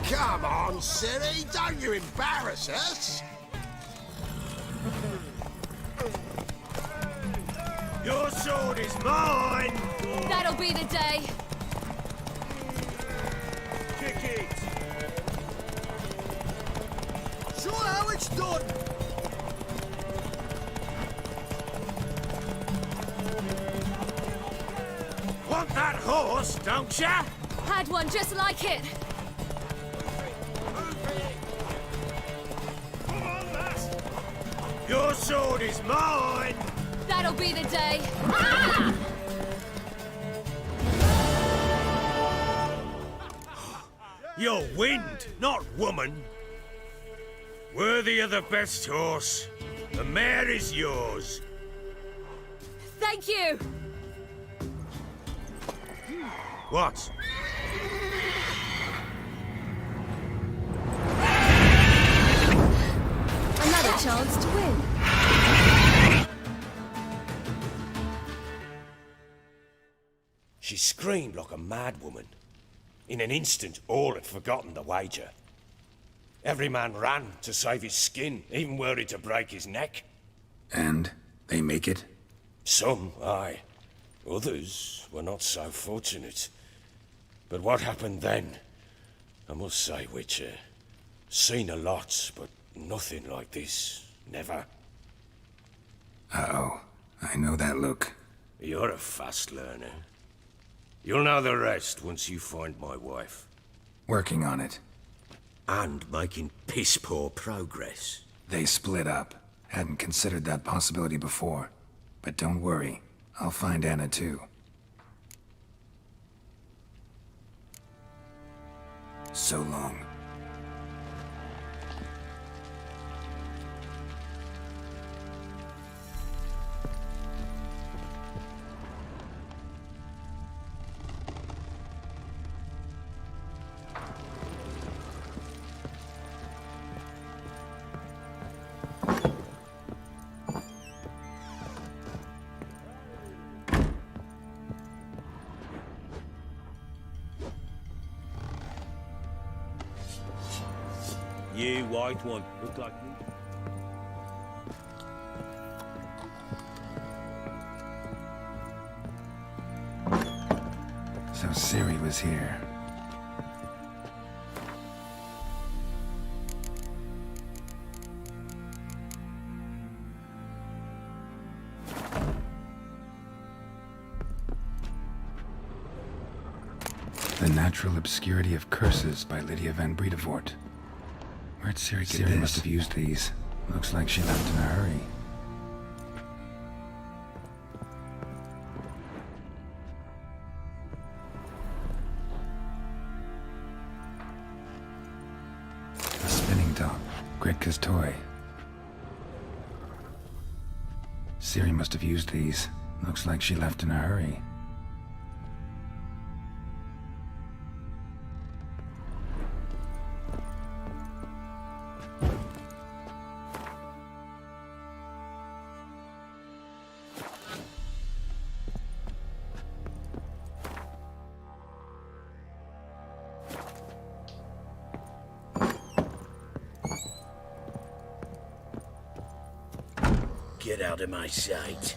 Come on, silly, don't you embarrass us! Your sword is mine! That'll be the day. Kick it! Show how it's done! Want that horse, don't ya? Had one just like it. Come on, lass! Your sword is mine! That'll be the day. You're wind, not woman. Worthy of the best horse. The mare is yours. Thank you. What? Another chance to win. She screamed like a mad woman. In an instant, all had forgotten the wager. Every man ran to save his skin, even worried to break his neck. And they make it? Some, aye. Others were not so fortunate. But what happened then? I must say, Witcher, seen a lot, but nothing like this. Never. Uh-oh. I know that look. You're a fast learner. You'll know the rest once you find my wife. Working on it. And making piss-poor progress. They split up. Hadn't considered that possibility before. But don't worry. I'll find Anna too. So long. You white one, look like me. So Ciri was here. Natural Obscurity of Curses by Lydia van Bredevoort. Where'd Siri get this? Must have used these. Looks like she left in a hurry. A spinning top. Gretka's toy. Siri must have used these. Looks like she left in a hurry. Get out of my sight.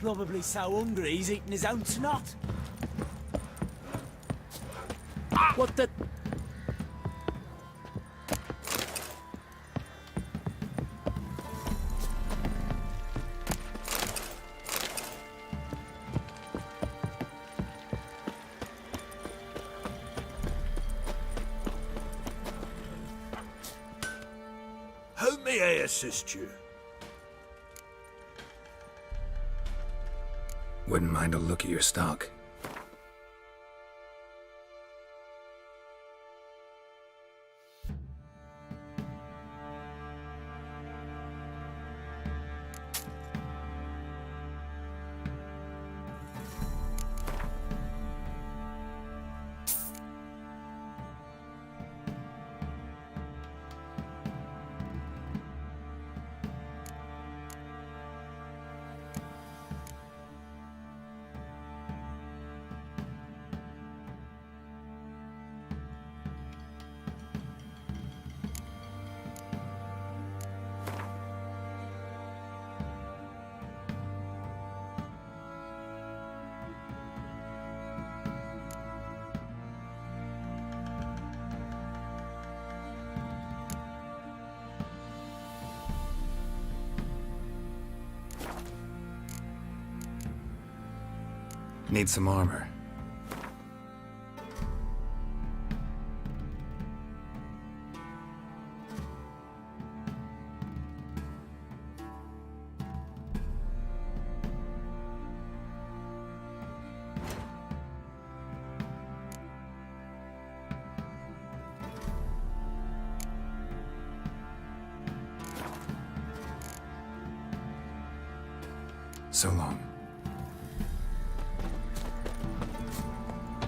Probably so hungry he's eating his own snot. What the... How may I assist you? Wouldn't mind a look at your stock. Need some armor. So long.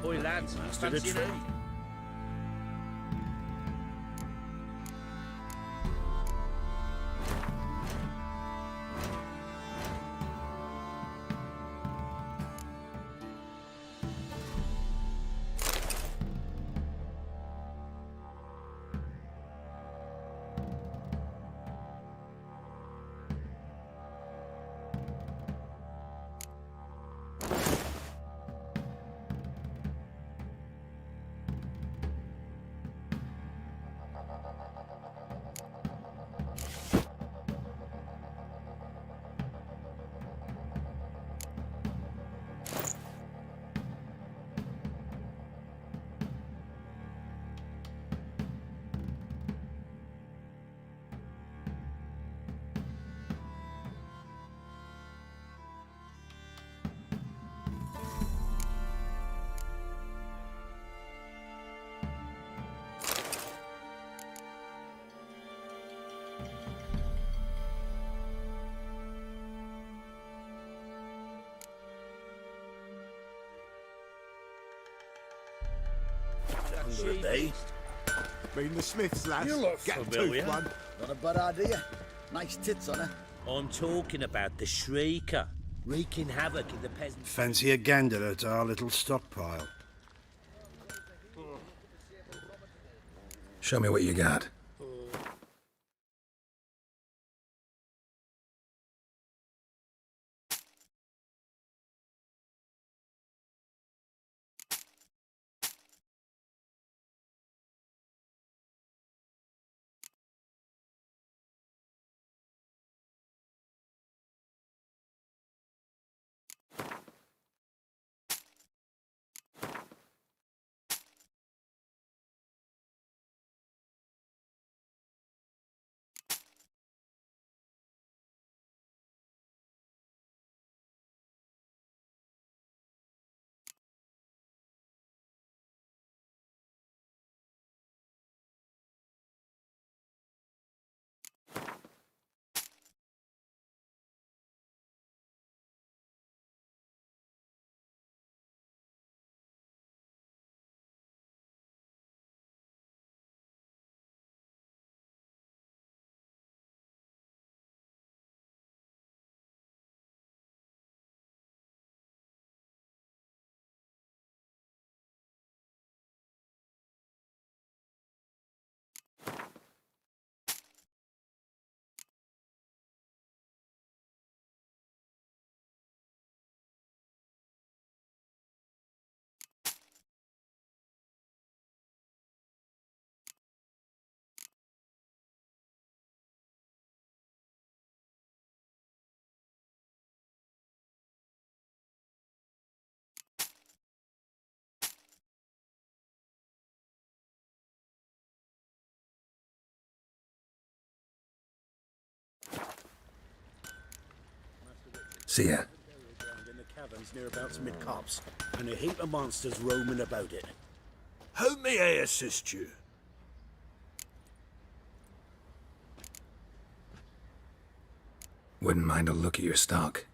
Oi, lads, Master of fancy trade. an out? Under a bay. Been the Smiths, lass. You look Get familiar. tooth one. Not a bad idea. Nice tits on her. I'm talking about the Shrieker, wreaking havoc in the peasant... Fancy a gander at our little stockpile. Show me what you got. See ya. In the caverns nearabouts mid-copse, and a heap of monsters roaming about it. How may I assist you? Wouldn't mind a look at your stock.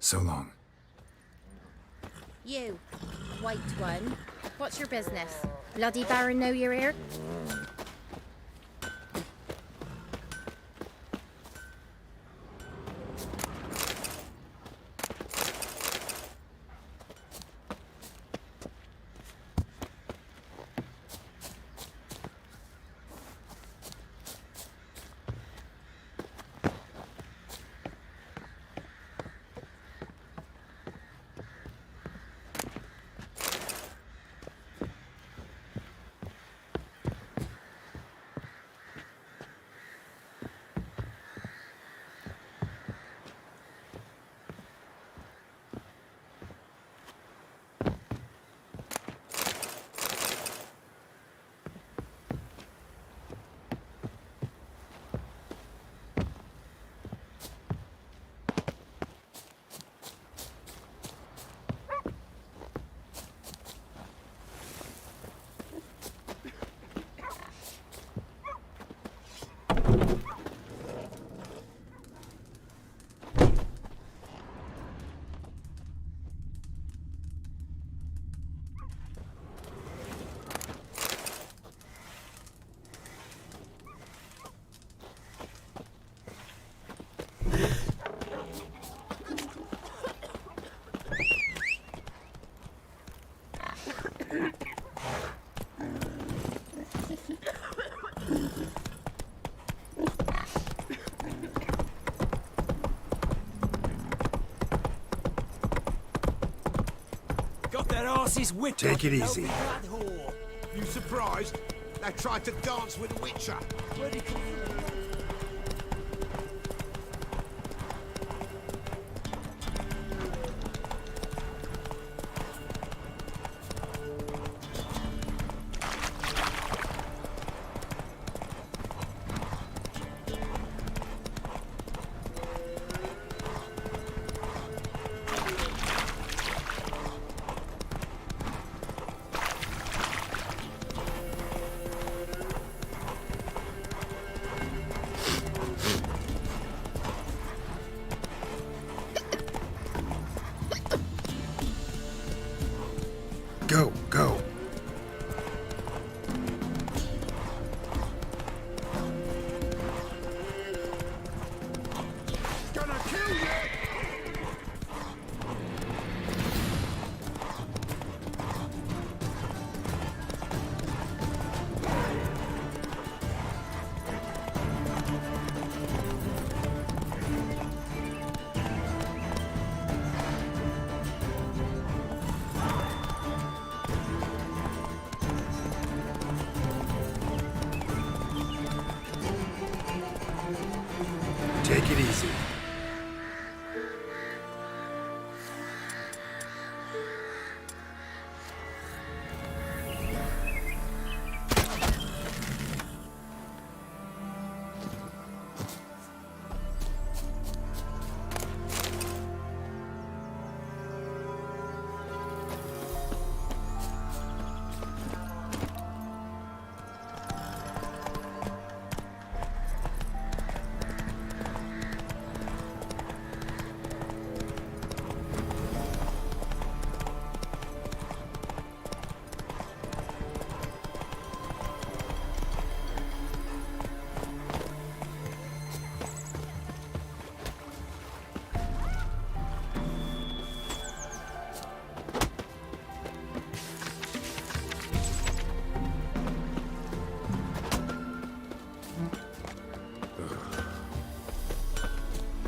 So long. You, white one. What's your business? Bloody Baron know you're here? Take it easy. You surprised? They tried to dance with a witcher. Where'd he come from? Go, go. Gonna kill you! Take it easy.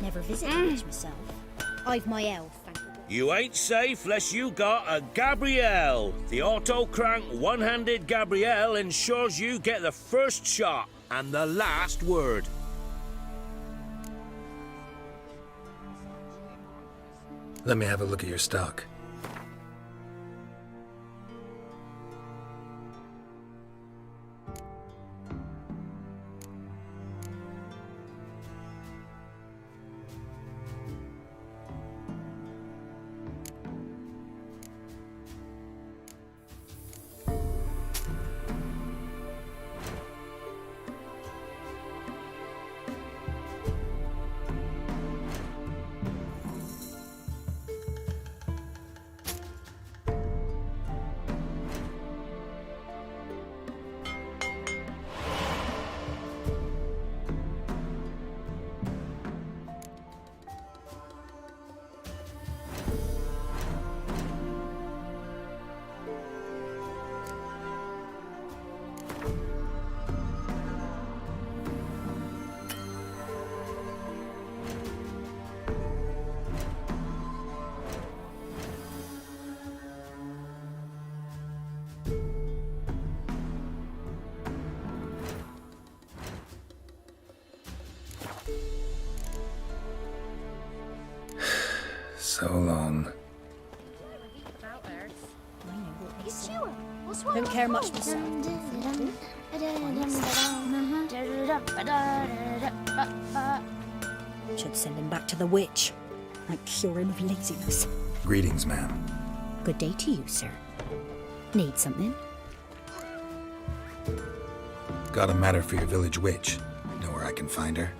Never visited much myself. I've my elf. You ain't safe less you got a Gabrielle. The auto-crank one-handed Gabrielle ensures you get the first shot and the last word. Let me have a look at your stock. care much myself. Should send him back to the witch. Might cure him of laziness. Greetings, ma'am. Good day to you, sir. Need something? Got a matter for your village witch. Know where I can find her?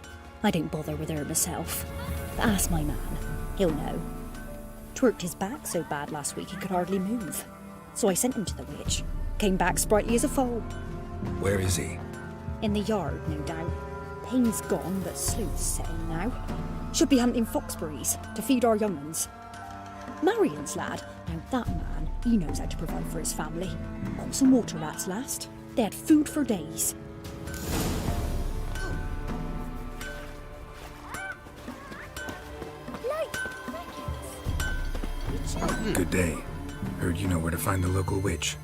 I don't bother with her myself. But ask my man. He'll know. Twerked his back so bad last week he could hardly move. So I sent him to the witch. Came back sprightly as a foal. Where is he? In the yard, no doubt. Pain's gone, but sleuth's setting now. Should be hunting foxberries to feed our young uns. Marion's lad, now that man, he knows how to provide for his family. Got some water rats last. They had food for days. Good day. Heard you know where to find the local witch.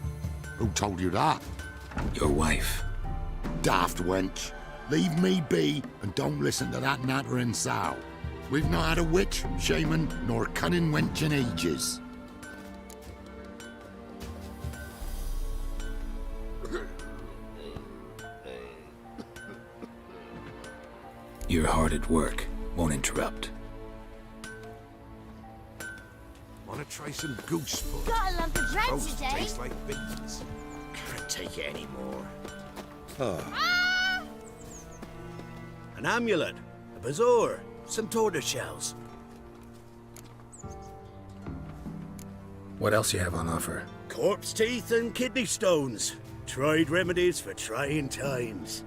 Who told you that? Your wife. Daft wench. Leave me be and don't listen to that nattering sow. We've not had a witch, shaman, nor cunning wench in ages. You're hard at work. Won't interrupt. Wanna try some goose foot? Got a lump of dread Roast today. tastes like beans. Can't take it anymore. Oh. An amulet, a bazaar, some tortoise shells. What else you have on offer? Corpse teeth and kidney stones. Tried remedies for trying times.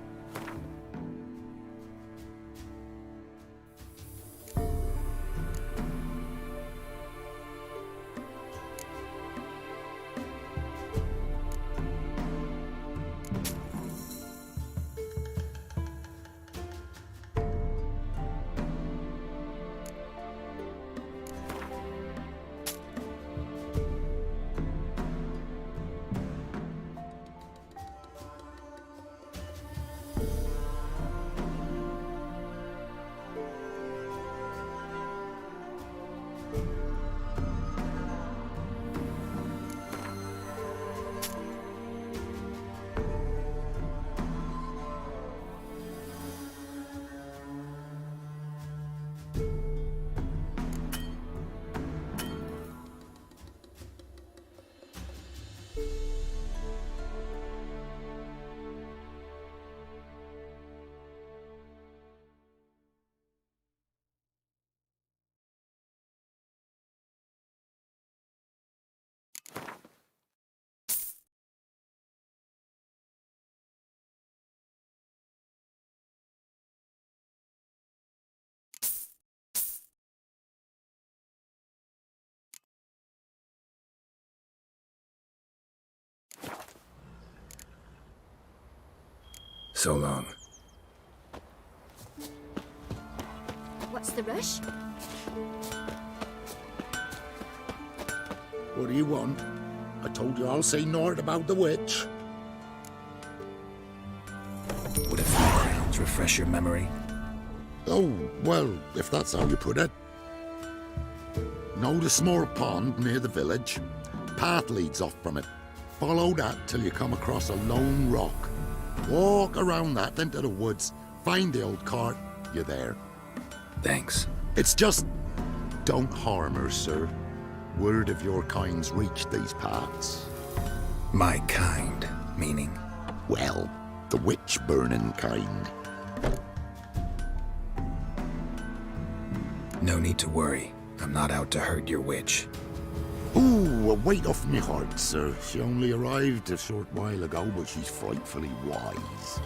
So long. What's the rush? What do you want? I told you I'll say naught about the witch. Would a few crowns refresh your memory? Oh, well, if that's how you put it. Know the small pond near the village? Path leads off from it. Follow that till you come across a lone rock. Walk around that into the woods, find the old cart, you're there. Thanks. It's just... don't harm her, sir. Word of your kind's reached these parts. My kind, meaning? Well, the witch-burning kind. No need to worry. I'm not out to hurt your witch. Ooh, a weight off me heart, sir. She only arrived a short while ago, but she's frightfully wise.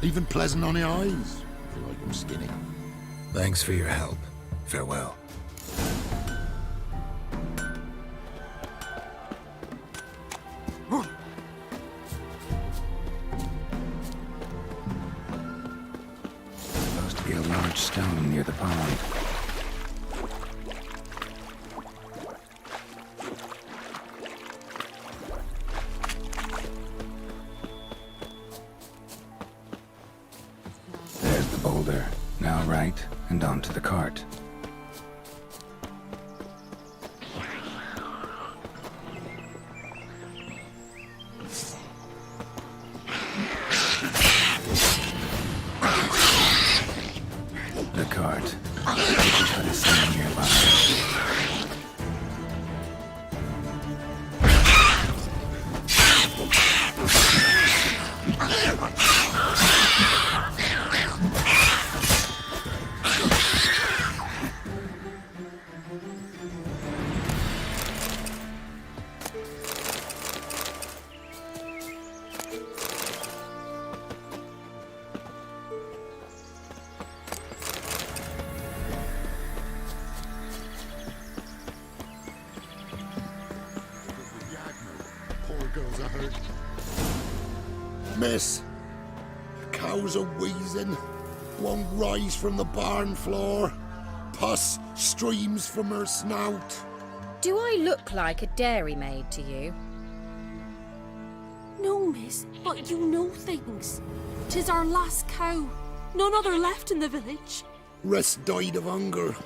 Even pleasant on the eyes, if you like them skinny. Thanks for your help. Farewell. Supposed to be a large stone near the pond. There's the boulder. Now right, and onto the cart. Miss, the cows are wheezing, won't rise from the barn floor. Pus streams from her snout. Do I look like a dairymaid to you? No, miss, but you know things. 'Tis our last cow. None other left in the village. Rest died of hunger.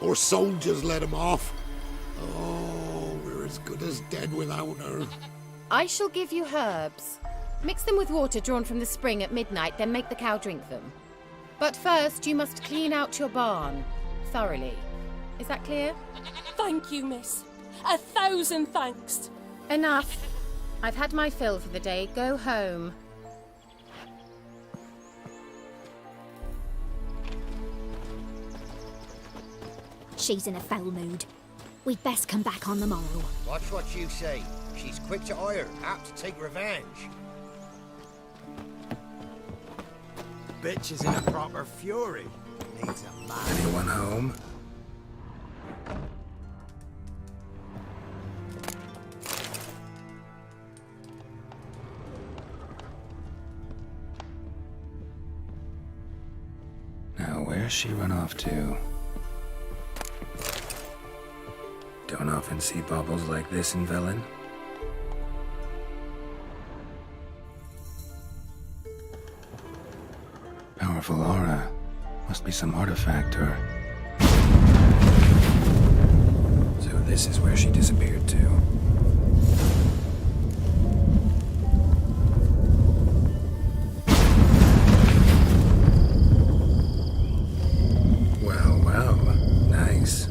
Or soldiers let him off. Oh, we're as good as dead without her. I shall give you herbs. Mix them with water drawn from the spring at midnight, then make the cow drink them. But first, you must clean out your barn. Thoroughly. Is that clear? Thank you, miss. 1,000 thanks. Enough. I've had my fill for the day. Go home. She's in a foul mood. We'd best come back on the morrow. Watch what you say. She's quick to ire, apt to take revenge. Bitch is in a proper fury. Needs a man. Anyone home? Now, where's she run off to? Don't often see baubles like this in Velen. Powerful aura. Must be some artifact or... So this is where she disappeared to. Well, well. Nice.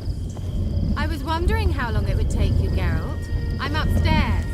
I was wondering how long it would take you, Geralt. I'm upstairs.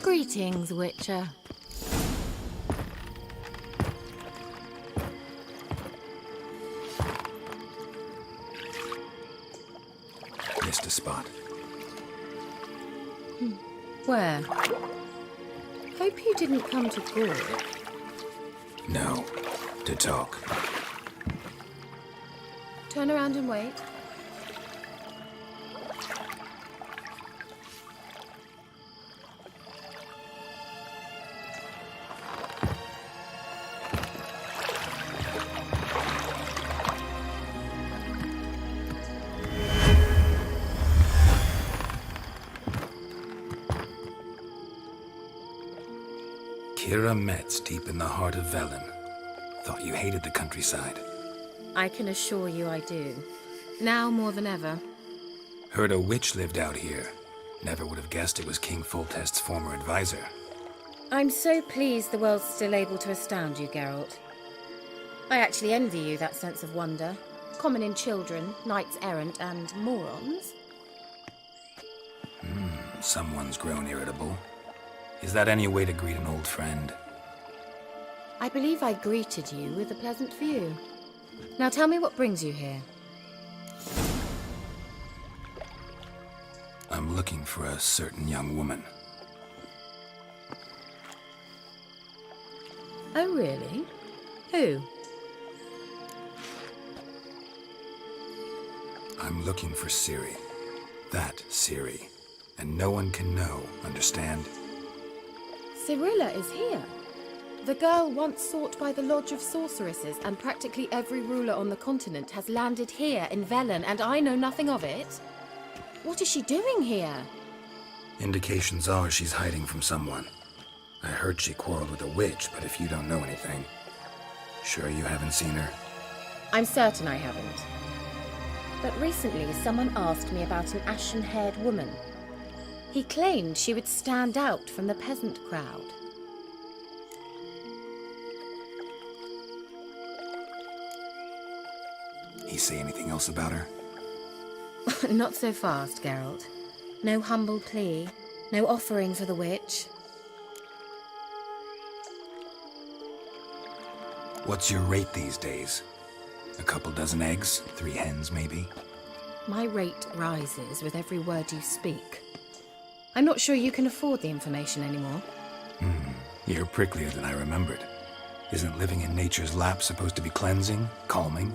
Greetings, Witcher. Missed a spot. Where? Hope you didn't come to Gore. No. To talk. Turn around and wait. Kira Metz, deep in the heart of Velen. Thought you hated the countryside. I can assure you I do. Now more than ever. Heard a witch lived out here. Never would have guessed it was King Foltest's former advisor. I'm so pleased the world's still able to astound you, Geralt. I actually envy you that sense of wonder. Common in children, knights errant, and morons. Someone's grown irritable. Is that any way to greet an old friend? I believe I greeted you with a pleasant view. Now tell me what brings you here. I'm looking for a certain young woman. Oh, really? Who? I'm looking for Ciri. That Ciri. And no one can know, understand? Cirilla is here. The girl once sought by the Lodge of Sorceresses, and practically every ruler on the continent has landed here in Velen, and I know nothing of it. What is she doing here? Indications are she's hiding from someone. I heard she quarreled with a witch, but if you don't know anything, sure you haven't seen her? I'm certain I haven't. But recently someone asked me about an ashen-haired woman. He claimed she would stand out from the peasant crowd. He say anything else about her? Not so fast, Geralt. No humble plea, no offering for the witch. What's your rate these days? A couple dozen eggs? 3 hens, maybe? My rate rises with every word you speak. I'm not sure you can afford the information anymore. You're pricklier than I remembered. Isn't living in nature's lap supposed to be cleansing, calming?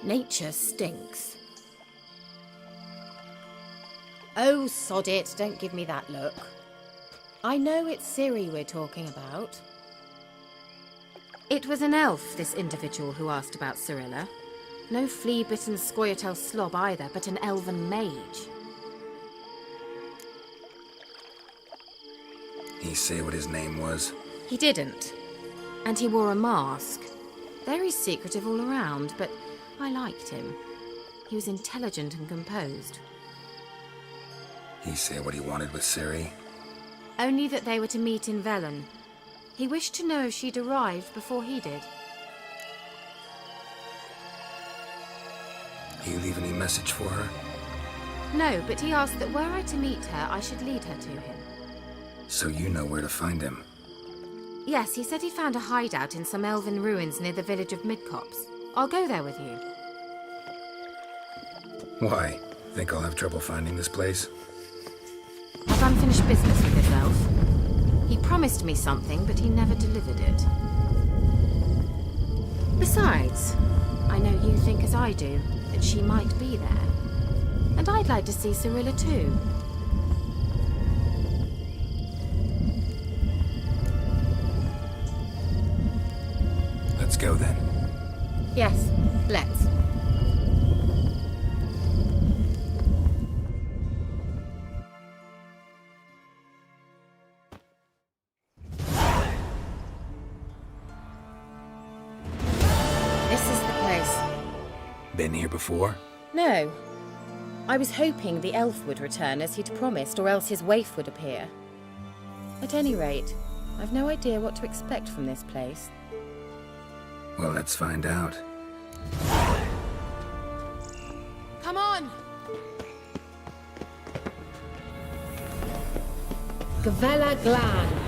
Nature stinks. Oh, sod it, don't give me that look. I know it's Ciri we're talking about. It was an elf, this individual who asked about Cirilla. No flea-bitten Scoia'tael slob either, but an elven mage. He say what his name was? He didn't. And he wore a mask. Very secretive all around, but I liked him. He was intelligent and composed. He say what he wanted with Ciri? Only that they were to meet in Velen. He wished to know if she'd arrived before he did. He leave any message for her? No, but he asked that were I to meet her, I should lead her to him. So you know where to find him? Yes, he said he found a hideout in some elven ruins near the village of Midcopse. I'll go there with you. Why? Think I'll have trouble finding this place? I've unfinished business with this elf. He promised me something, but he never delivered it. Besides, I know you think as I do, that she might be there. And I'd like to see Cirilla too. Let's go then. Yes, let's. This is the place. Been here before? No. I was hoping the elf would return as he'd promised, or else his waif would appear. At any rate, I've no idea what to expect from this place. Well, let's find out. Come on! Gavella Glan.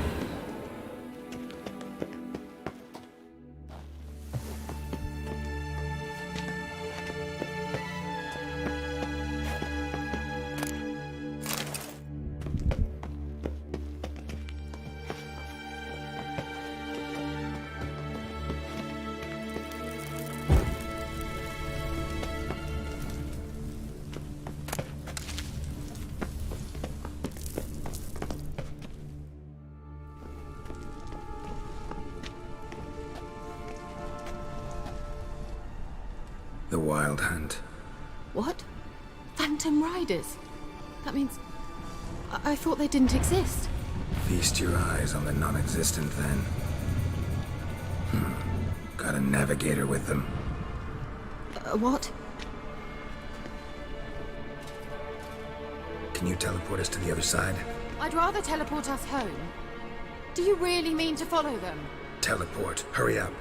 The Wild Hunt. What? Phantom Riders? That means... I thought they didn't exist. Feast your eyes on the non-existent then. Got a navigator with them. What? Can you teleport us to the other side? I'd rather teleport us home. Do you really mean to follow them? Teleport. Hurry up.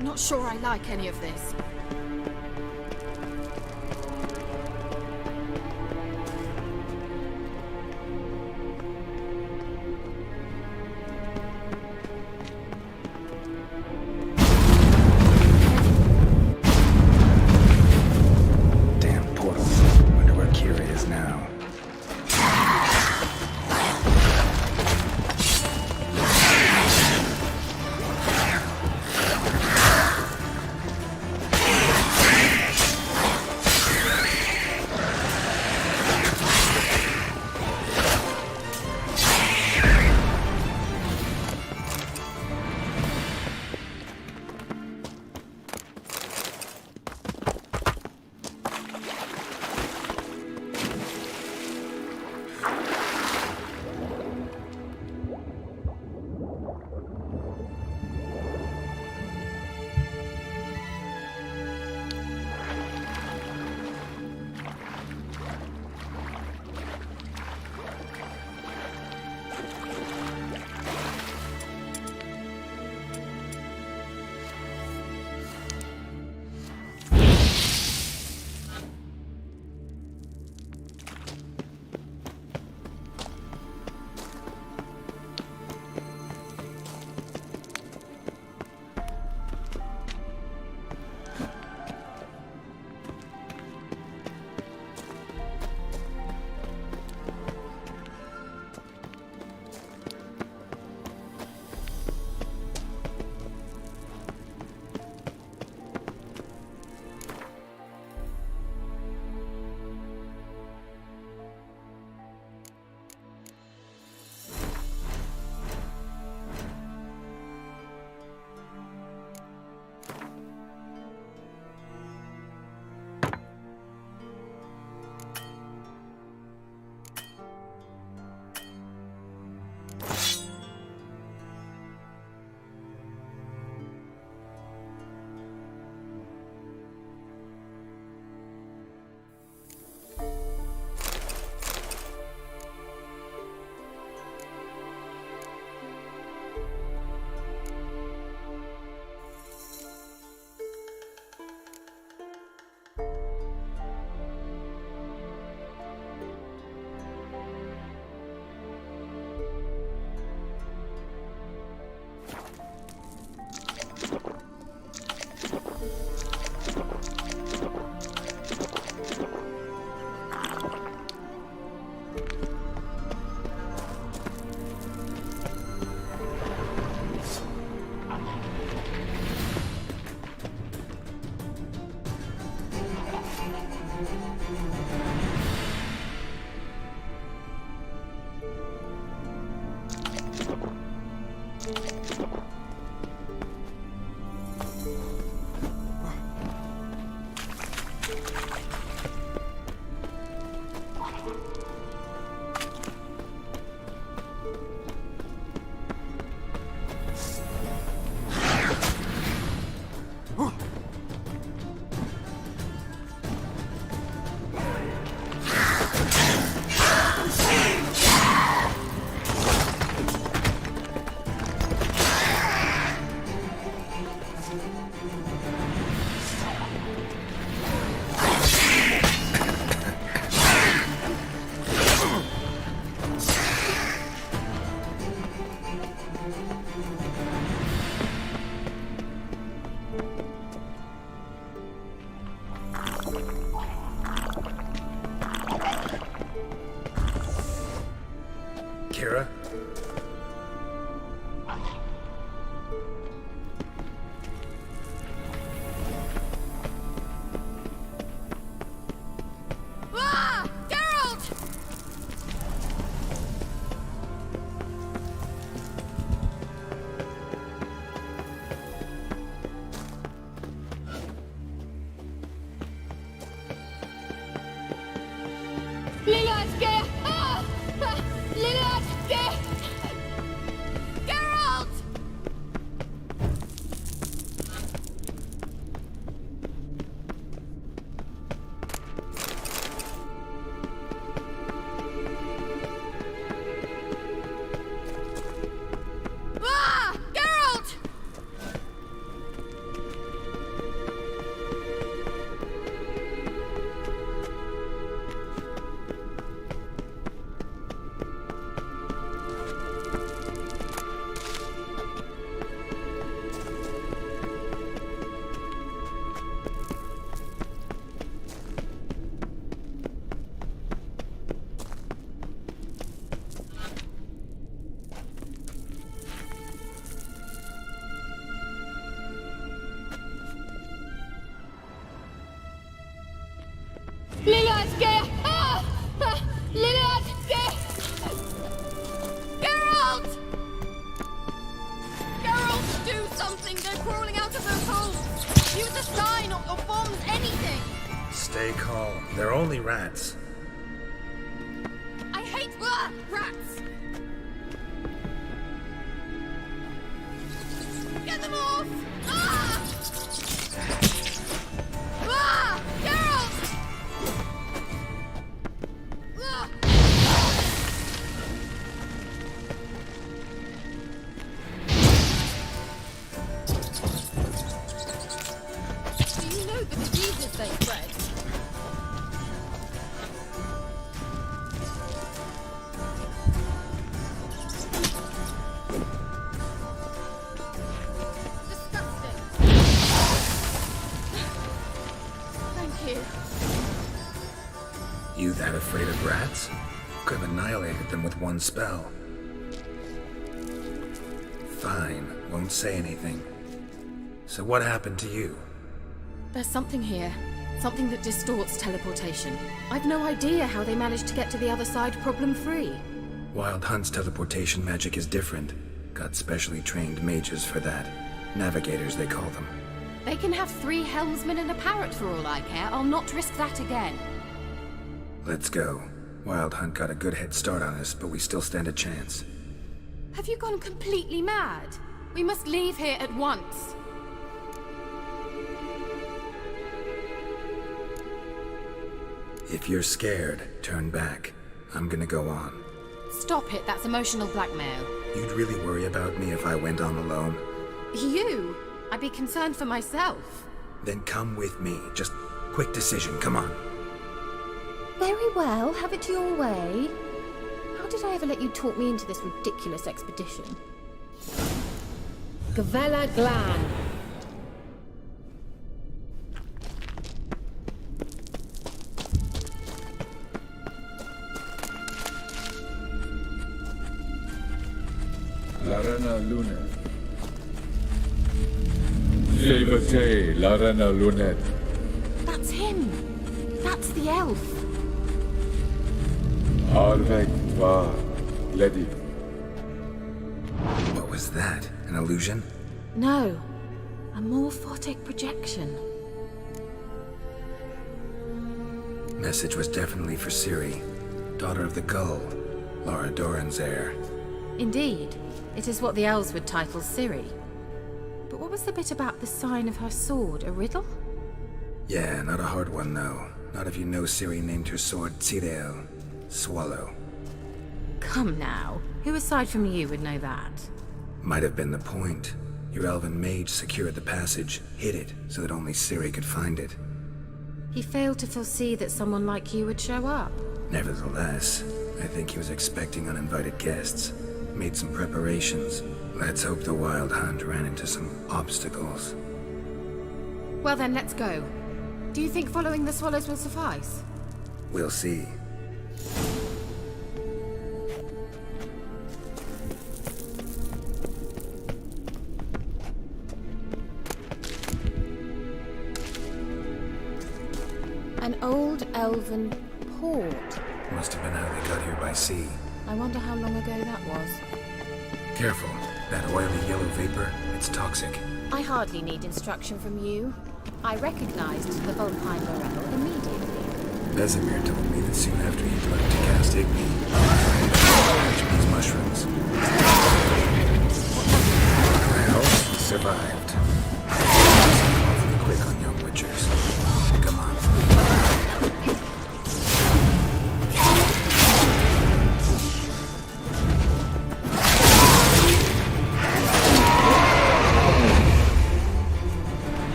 Not sure I like any of this. Kira? Ah! Geralt! Lilatke! Ah! Lilatke! Geralt! Ah! Geralt! Lilatke! Ah! Lilatke! Geralt! Geralt, do something! They're crawling out of those holes! Use a sign or bombs, anything! Stay calm. They're only rats. I hate rats! Get them off! Ah! Ah! Geralt! Ah! Do you know the diseases they spread? Disgusting. Thank you. You that afraid of rats? Could have annihilated them with one spell. Fine, won't say anything. So what happened to you? There's something here. Something that distorts teleportation. I've no idea how they managed to get to the other side problem-free. Wild Hunt's teleportation magic is different. Got specially trained mages for that. Navigators, they call them. They can have 3 helmsmen and a parrot for all I care. I'll not risk that again. Let's go. Wild Hunt got a good head start on us, but we still stand a chance. Have you gone completely mad? We must leave here at once. If you're scared, turn back. I'm gonna go on. Stop it, that's emotional blackmail. You'd really worry about me if I went on alone? You? I'd be concerned for myself. Then come with me. Just quick decision, come on. Very well, have it your way. How did I ever let you talk me into this ridiculous expedition? Gavella Glan. Larena Lunet. Levate, Larena Lunet. That's him. That's the elf. Arvek Tvar, Ledi. What was that? An illusion? No, a morphotic projection. Message was definitely for Ciri, daughter of the Gull, Laura Doran's heir. Indeed, it is what the elves would title Ciri. But what was the bit about the sign of her sword, a riddle? Yeah, not a hard one though. Not if you know Ciri named her sword Tirael, Swallow. Come now, who aside from you would know that? Might have been the point. Your elven mage secured the passage, hid it, so that only Ciri could find it. He failed to foresee that someone like you would show up. Nevertheless, I think he was expecting uninvited guests. Made some preparations. Let's hope the Wild Hunt ran into some obstacles. Well then, let's go. Do you think following the swallows will suffice? We'll see. An old elven port. Must have been how they got here by sea. I wonder how long ago that was. Careful. That oily yellow vapor, it's toxic. I hardly need instruction from you. I recognized the Vulpine Morel immediately. Vesemir told me that soon after he'd learned to cast Igni,